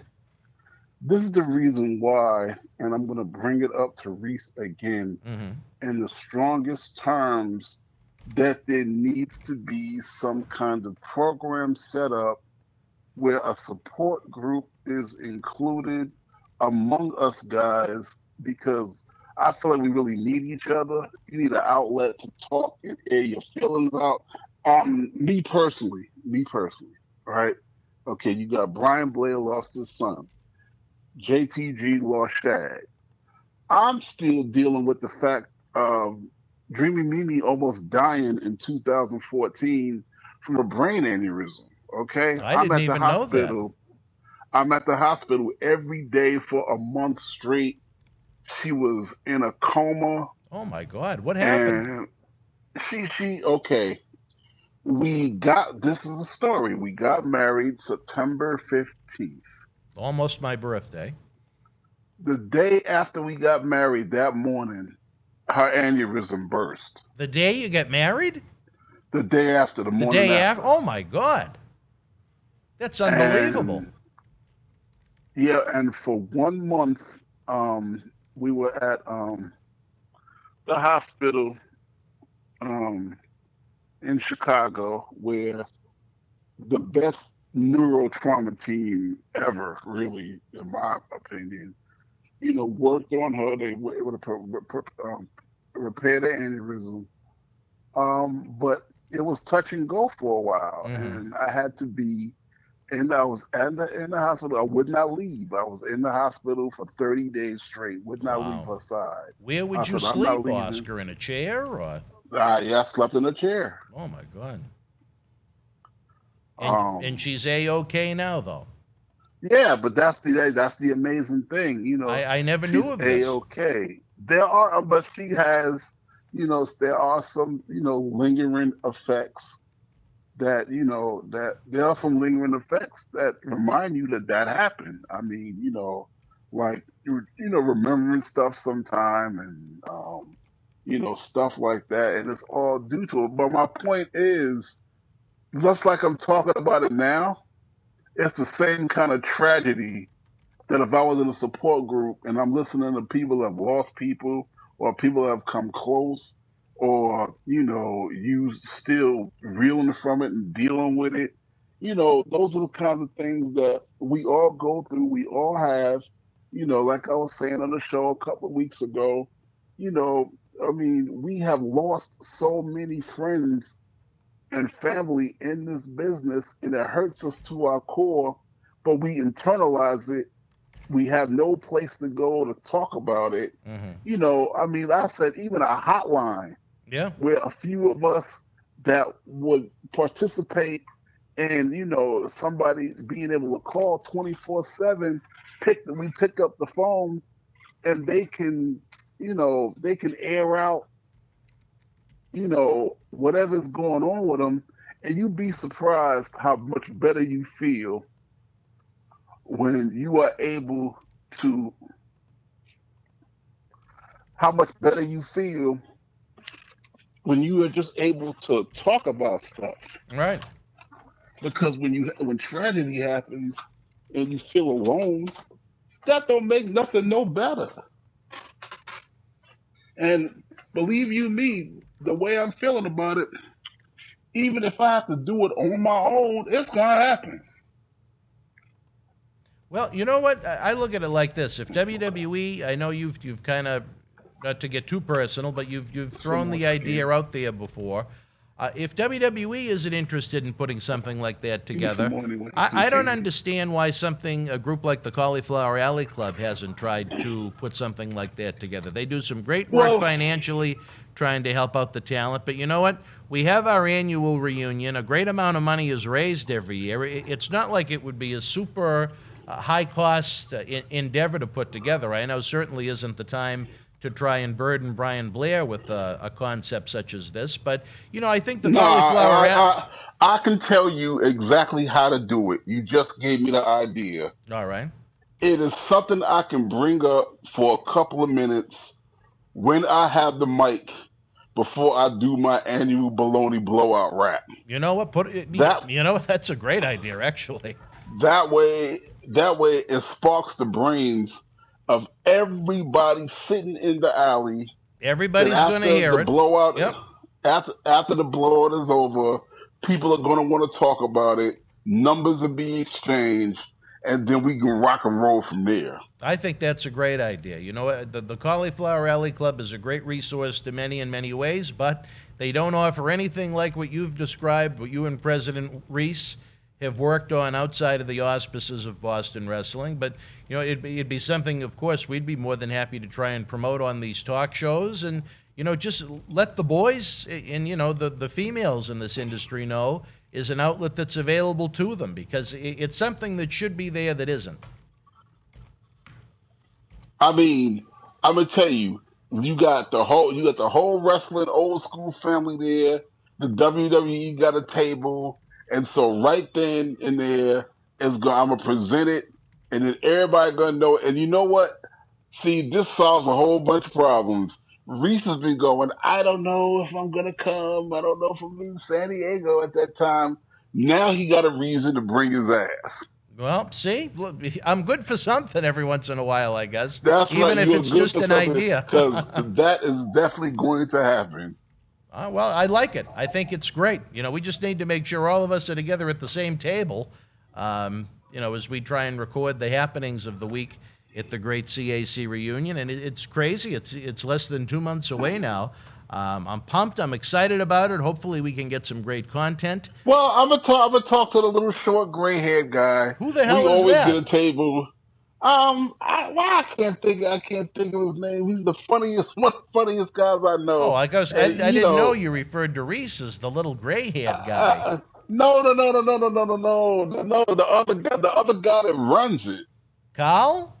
This is the reason why, and I'm going to bring it up to Reese again in the strongest terms, that there needs to be some kind of program set up where a support group is included among us guys, because I feel like we really need each other. You need an outlet to talk and air your feelings out. Me personally, all right? Okay, you got Brian Blair lost his son. JTG lost Shad. I'm still dealing with the fact of Dreamy Mimi almost dying in 2014 from a brain aneurysm. Okay, I didn't even know that. I'm at the hospital every day for a month straight. She was in a coma. Oh my God, what happened? And okay. This is a story. We got married September 15th. Almost my birthday. The day after we got married, that morning, her aneurysm burst. The day you get married? The day after, the morning day after. Oh my God. That's unbelievable. Yeah, and for 1 month, we were at the hospital um, in Chicago, where the best neurotrauma team ever, really, in my opinion, worked on her. They were able to repair the aneurysm. But it was touch and go for a while, Mm-hmm. and I had to be, and I was in the hospital. I would not leave. I was in the hospital for 30 days straight. Would not leave Wow. her side. Where I would you said, I'm not sleep, leaving. Oscar? In a chair or? Yeah, I slept in a chair. Oh my God. And Um, she's A-OK now, though. yeah, but that's the amazing thing. I never She's knew of a this. okay. But she has, there are some, lingering effects that there are some lingering effects that remind you that happened. I mean, like remembering stuff sometime, and stuff like that, and it's all due to it. But my point is, just like I'm talking about it now, it's the same kind of tragedy that if I was in a support group and I'm listening to people that have lost people, or people that have come close, or you still reeling from it and dealing with it, those are the kinds of things that we all go through. We all have, like I was saying on the show a couple of weeks ago, you know, I mean, we have lost so many friends and family in this business, and it hurts us to our core, but we internalize it. We have no place to go to talk about it. Mm-hmm. I mean, I said even a hotline Yeah. where a few of us that would participate in, somebody being able to call 24/7, we pick up the phone, and they can air out, whatever's going on with them, and you'd be surprised how much better you feel when you are able to, how much better you feel when you are just able to talk about stuff. Right. Because when tragedy happens and you feel alone, that don't make nothing no better. And believe you me, the way I'm feeling about it, even if I have to do it on my own, it's gonna happen. Well, you know what? I look at it like this: if WWE, I know you've kind of, not to get too personal, but you've thrown the idea out there before. If WWE isn't interested in putting something like that Give me some together, more anyway. I don't Okay. understand why a group like the Cauliflower Alley Club hasn't tried to put something like that together. They do some great work Well, financially trying to help out the talent, but you know what? We have our annual reunion. A great amount of money is raised every year. It's not like it would be a super high cost endeavor to put together. I know certainly isn't the time to try and burden Brian Blair with a concept such as this, but I think the no, Cauliflower I can tell you exactly how to do it. You just gave me the idea. All right. It is something I can bring up for a couple of minutes when I have the mic before I do my annual baloney blowout rap. You know what? That That's a great idea, actually. that way that way it sparks the brains of everybody sitting in the alley. And Everybody's going to after the hear it. blowout, Yep. after the blowout is over, people are going to want to talk about it. Numbers are being exchanged, and then we can rock and roll from there. I think that's a great idea. You know, the Cauliflower Alley Club is a great resource to many in many ways, but they don't offer anything like what you've described, what you and President Reese have worked on outside of the auspices of Boston Wrestling. But, it'd be something, of course, we'd be more than happy to try and promote on these talk shows, and, just let the boys and, the females in this industry know is an outlet that's available to them, because it's something that should be there that isn't. I mean, I'm gonna tell you, you got the whole wrestling old school family there. The WWE got a table, and so right then and there is going. I'm gonna present it, and then everybody gonna know. And you know what? See, this solves a whole bunch of problems. Reese has been going, I don't know if I'm gonna come. I don't know if I'm in San Diego at that time. Now he got a reason to bring his ass. Well, see, look, I'm good for something every once in a while, I guess. That's Even right. if You're it's good just for an something idea. because that is definitely going to happen. Well, I like it. I think it's great. We just need to make sure all of us are together at the same table, as we try and record the happenings of the week at the great CAC reunion. And it's crazy. It's less than 2 months away now. I'm pumped. I'm excited about it. Hopefully we can get some great content. Well, I'm gonna talk to the little short gray-haired guy. Who the We hell is always get that? a table. I can't think of his name. He's the funniest one of the funniest guys I Oh, know. I didn't know you referred to Reese as the little gray-haired guy. No, no, no, no, no, no, no, no, no, no. The other guy that runs it. Carl?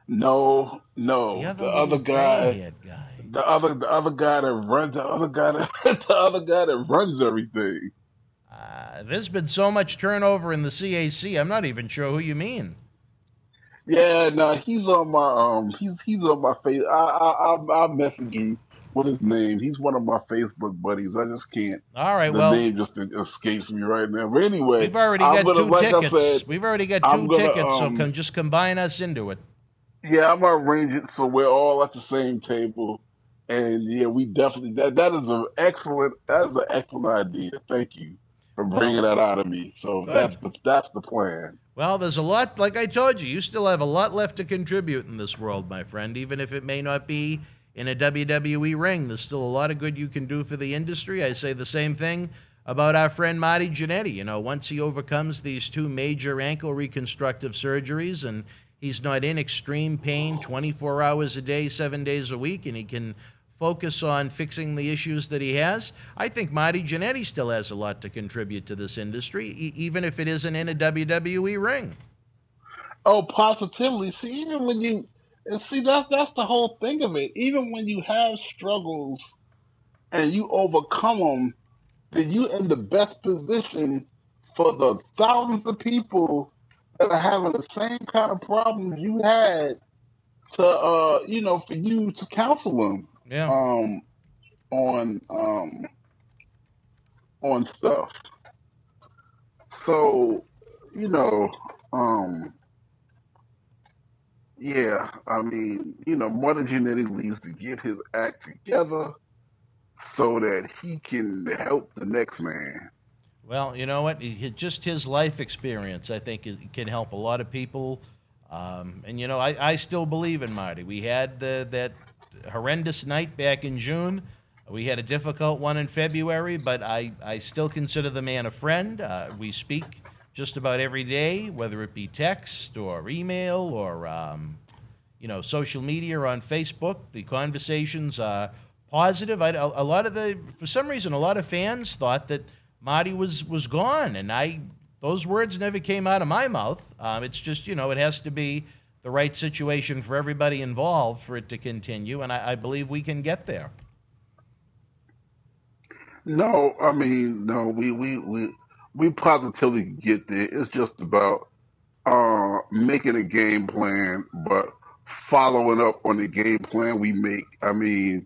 No, The no, other the little other guy. gray-haired guy. The other guy that runs the other guy that the other guy that runs everything. There's been so much turnover in the CAC. I'm not even sure who you mean. Yeah, no, he's on my he's on my face. I'll message you with his name. He's one of my Facebook buddies. I just can't. All right, The well, name just escapes me right now. But anyway, we've already I'm got gonna, two like I tickets. said, We've already got I'm two gonna tickets, so just combine us into it. yeah, I'm gonna arrange it so we're all at the same table. And yeah, we definitely that is an excellent idea. Thank you for Well, bringing that out of me. So good. that's the plan. Well, there's a lot, like I told you, you still have a lot left to contribute in this world, my friend, even if it may not be in a WWE ring. There's still a lot of good you can do for the industry. I say the same thing about our friend Marty Jannetty. Once he overcomes these 2 major ankle reconstructive surgeries and he's not in extreme pain 24 hours a day, 7 days a week, and he can focus on fixing the issues that he has, I think Marty Jannetty still has a lot to contribute to this industry, even if it isn't in a WWE ring. Oh, positively. See, even when you and see that's the whole thing of it. Even when you have struggles and you overcome them, then you in the best position for the thousands of people that are having the same kind of problems you had to for you to counsel them Yeah. on on stuff. So, you know, um yeah, I mean, Martin Jannetty needs to get his act together so that he can help the next man. Well, you know what? Just his life experience, I think, can help a lot of people. And, I still believe in Marty. We had that horrendous night back in June. We had a difficult one in February, but I still consider the man a friend. We speak just about every day, whether it be text or email or, social media or on Facebook. The conversations are positive. For some reason, a lot of fans thought that Marty was gone, and those words never came out of my mouth. It's just, it has to be the right situation for everybody involved for it to continue, and I believe we can get there. No, I mean, no, we positively get there. It's just about making a game plan, but following up on the game plan we make. I mean,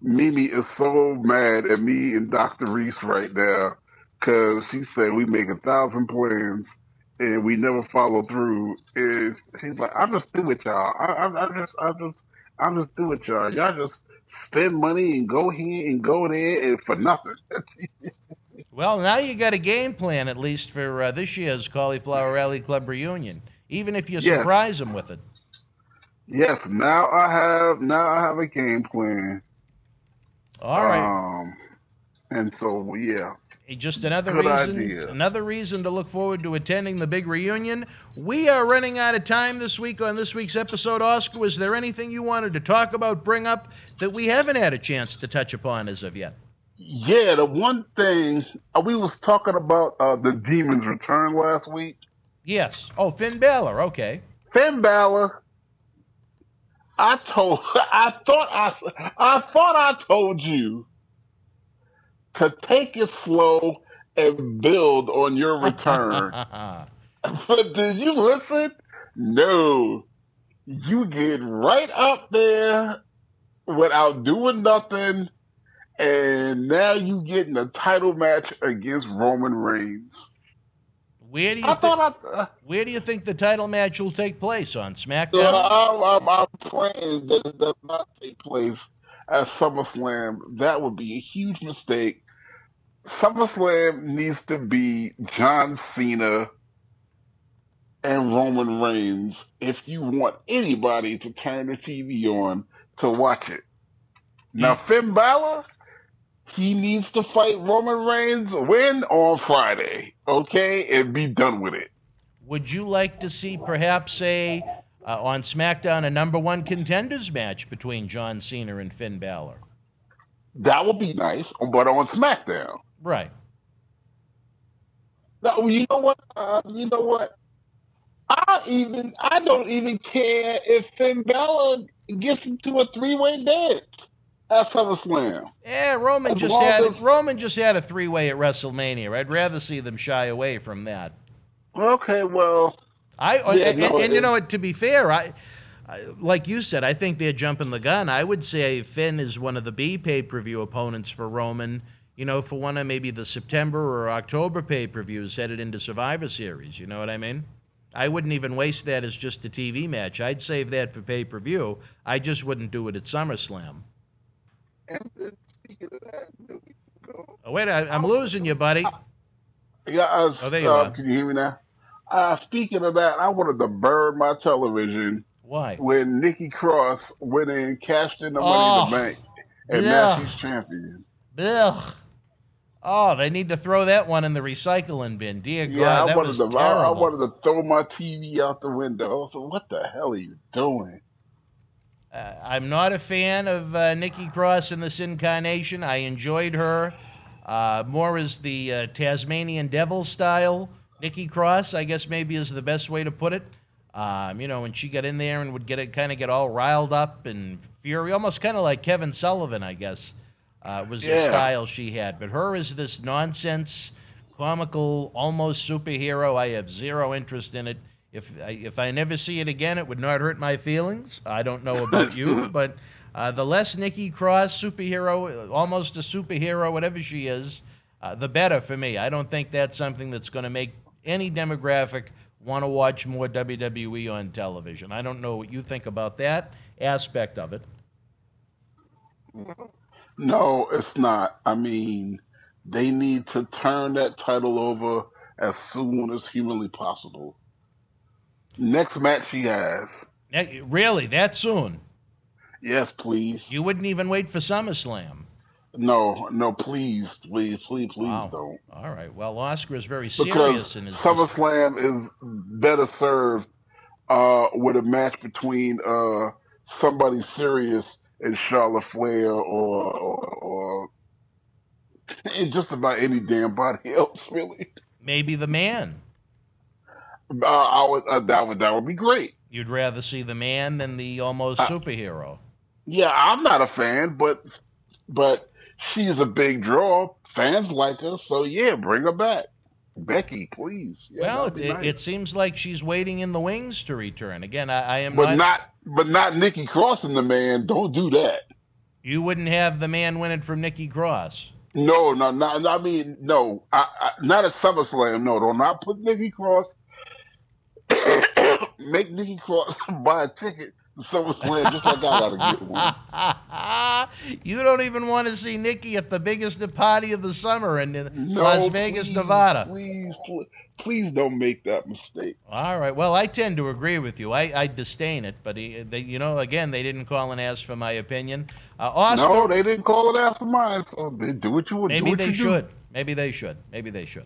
Mimi is so mad at me and Dr. Reese right now because she said we make 1,000 plans and we never follow through. And she's like, "I'm just through with y'all. I'm just through with y'all. Y'all just spend money and go here and go there and for nothing." Well, now you got a game plan, at least for this year's Cauliflower Alley Club reunion, even if you Yes. surprise them with it. Yes, now I have a game plan. All right. And so yeah. Just another Good reason, idea. another reason to look forward to attending the big reunion. We are running out of time this week on this week's episode. Oscar, was there anything you wanted to talk about, bring up that we haven't had a chance to touch upon as of yet? Yeah, the one thing we was talking about the Demon's return last week. Yes. Oh, Finn Balor. Okay. Finn Balor. I thought I told you to take it slow and build on your return. But did you listen? No. You get right up there without doing nothing, and now you getting a title match against Roman Reigns. Where do you I think? thought Where do you think the title match will take place on SmackDown? I'm praying that it does not take place at SummerSlam. That would be a huge mistake. SummerSlam needs to be John Cena and Roman Reigns if you want anybody to turn the TV on to watch it. Now, Finn Balor, he needs to fight Roman Reigns, win on Friday, okay, and be done with it. Would you like to see perhaps on SmackDown a number one contenders match between John Cena and Finn Balor? That would be nice, but on SmackDown. Right. Now, you know what? I don't even care if Finn Balor gets into a three-way dance at SummerSlam. Yeah, Roman just had a three-way at WrestleMania. I'd rather see them shy away from that. Okay, well, you know what? To be fair, I like you said, I think they're jumping the gun. I would say Finn is one of the B pay-per-view opponents for Roman. You know, for one of maybe the September or October pay-per-views headed into Survivor Series. You know what I mean? I wouldn't even waste that as just a TV match. I'd save that for pay-per-view. I just wouldn't do it at SummerSlam. And speaking of that, Oh, wait, I'm losing you, buddy. Yeah, there you are. Can you hear me now? Speaking of that, I wanted to burn my television Why? when Nikki Cross went in, cashed in the Money in the Bank, and now she's champion. Ugh. Oh, they need to throw that one in the recycling bin. Dear God, that was terrible. I wanted to throw my TV out the window. I said, what the hell are you doing? I'm not a fan of Nikki Cross in this incarnation. I enjoyed her more as the Tasmanian Devil style. Nikki Cross, I guess maybe is the best way to put it. You know, when she got in there and would get all riled up and fury, almost kind of like Kevin Sullivan, I guess. Was the style she had. But her is this nonsense, comical, almost superhero. I have zero interest in it. If I never see it again, it would not hurt my feelings. I don't know about you, but the less Nikki Cross, superhero, almost a superhero, whatever she is, the better for me. I don't think that's something that's going to make any demographic want to watch more WWE on television. I don't know what you think about that aspect of it. No, it's not. I mean, they need to turn that title over as soon as humanly possible. Next match she has. Really? That soon? Yes, please. You wouldn't even wait for SummerSlam? No, please Wow. don't. All right. Well, Oscar is very serious in his... SummerSlam is better served with a match between somebody serious and Charlotte Flair or just about any damn body else, really. Maybe the Man. That would be great. You'd rather see the Man than the almost superhero. Yeah, I'm not a fan, but she's a big draw. Fans like her, so yeah, bring her back. Becky, please. Yeah, well, nice. It seems like she's waiting in the wings to return. Again, I am but not Nikki Cross and the Man. Don't do that. You wouldn't have the Man win it from Nikki Cross. No. Not at SummerSlam. No, do not put Nikki Cross. Make Nikki Cross buy a ticket to SummerSlam just like I gotta get one. You don't even want to see Nikki at the biggest party of the summer in Las Vegas, Nevada. Please don't make that mistake. All right. Well, I tend to agree with you. I disdain it, but again, they didn't call and ask for my opinion. Oscar, no, they didn't call and ask for mine, so they do what you would. Maybe they should. Maybe they should.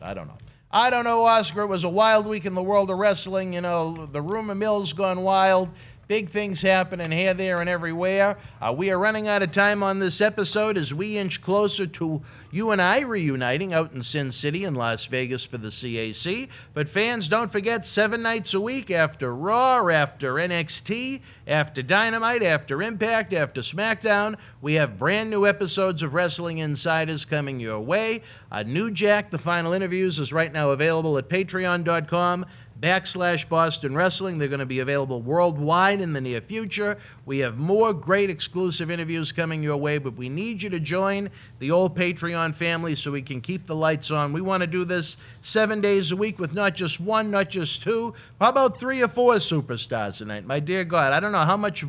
I don't know. Oscar. It was a wild week in the world of wrestling. You know, the rumor mill's gone wild. Big things happening here, there, and everywhere. We are running out of time on this episode as we inch closer to you and I reuniting out in Sin City in Las Vegas for the CAC. But fans, don't forget, 7 nights a week after Raw, after NXT, after Dynamite, after Impact, after SmackDown, we have brand new episodes of Wrestling Insiders coming your way. New Jack, the final interviews, is right now available at patreon.com. /Boston Wrestling. They're going to be available worldwide in the near future. We have more great exclusive interviews coming your way, but we need you to join the old Patreon family so we can keep the lights on. We want to do this 7 days a week with not just one, not just two. How about 3 or 4 superstars tonight? My dear God, I don't know how much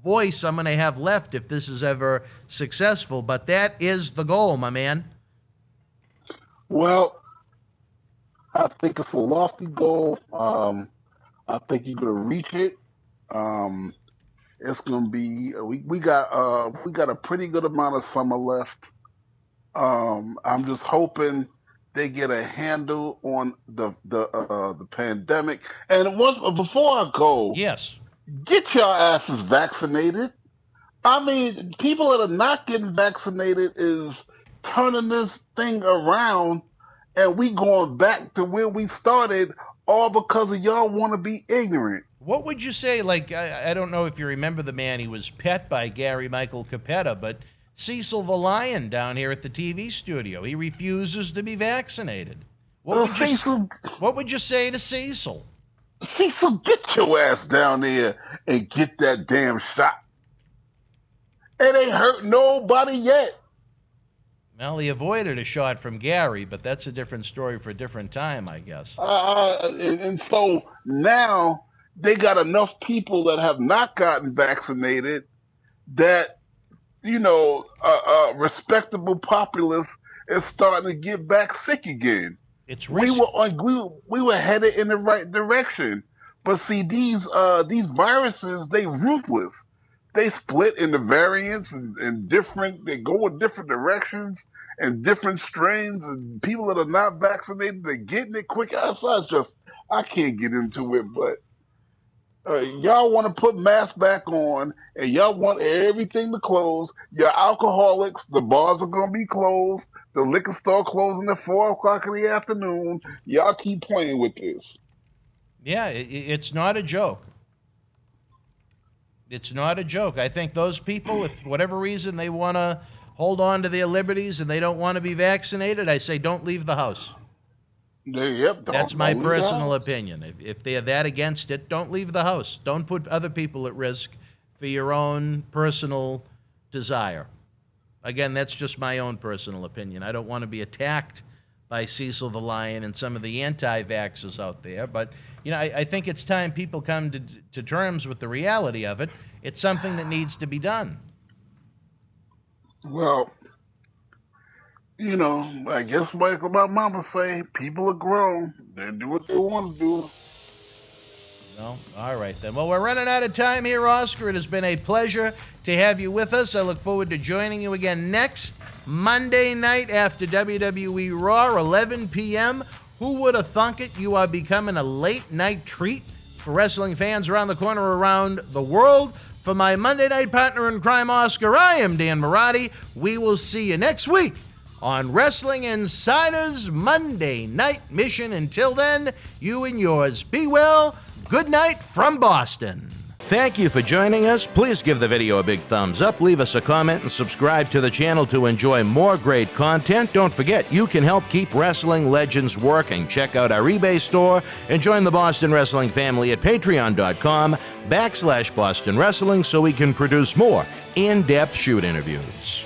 voice I'm going to have left if this is ever successful, but that is the goal, my man. Well, I think it's a lofty goal. I think you're gonna reach it. It's gonna be we got a pretty good amount of summer left. I'm just hoping they get a handle on the pandemic. And before I go, yes, get your asses vaccinated. I mean, people that are not getting vaccinated is turning this thing around. And we going back to where we started, all because of y'all want to be ignorant. What would you say, like, I don't know if you remember the man, he was pet by Gary Michael Capetta, but Cecil the Lion down here at the TV studio, he refuses to be vaccinated. What would you say to Cecil? Cecil, get your ass down there and get that damn shot. It ain't hurt nobody yet. Well, he avoided a shot from Gary, but that's a different story for a different time, I guess. And so now they got enough people that have not gotten vaccinated that, respectable populace is starting to get back sick again. It's we were headed in the right direction, but see these viruses, they ruthless. They split into variants and different. They go in different directions and different strains. And people that are not vaccinated, they're getting it quick. I can't get into it. But y'all want to put masks back on, and y'all want everything to close. You're alcoholics. The bars are gonna be closed. The liquor store closing at 4:00 in the afternoon. Y'all keep playing with this. Yeah, it's not a joke. It's not a joke. I think those people, if for whatever reason they want to hold on to their liberties and they don't want to be vaccinated, I say don't leave the house. That's my personal opinion. If they're that against it, don't leave the house. Don't put other people at risk for your own personal desire. Again, that's just my own personal opinion. I don't want to be attacked by Cecil the Lion and some of the anti-vaxxers out there, but I think it's time people come to terms with the reality of it. It's something that needs to be done. Well, I guess like my mama say, people are grown. They do what they want to do. No? All right, then. Well, we're running out of time here, Oscar. It has been a pleasure to have you with us. I look forward to joining you again next Monday night after WWE Raw, 11 p.m., Who would have thunk it? You are becoming a late-night treat for wrestling fans around the corner, around the world. For my Monday night partner in crime, Oscar, I am Dan Marati. We will see you next week on Wrestling Insider's Monday Night Mission. Until then, you and yours be well. Good night from Boston. Thank you for joining us. Please give the video a big thumbs up, leave us a comment, and subscribe to the channel to enjoy more great content. Don't forget, you can help keep wrestling legends working. Check out our eBay store and join the Boston Wrestling family at patreon.com/Boston Wrestling so we can produce more in-depth shoot interviews.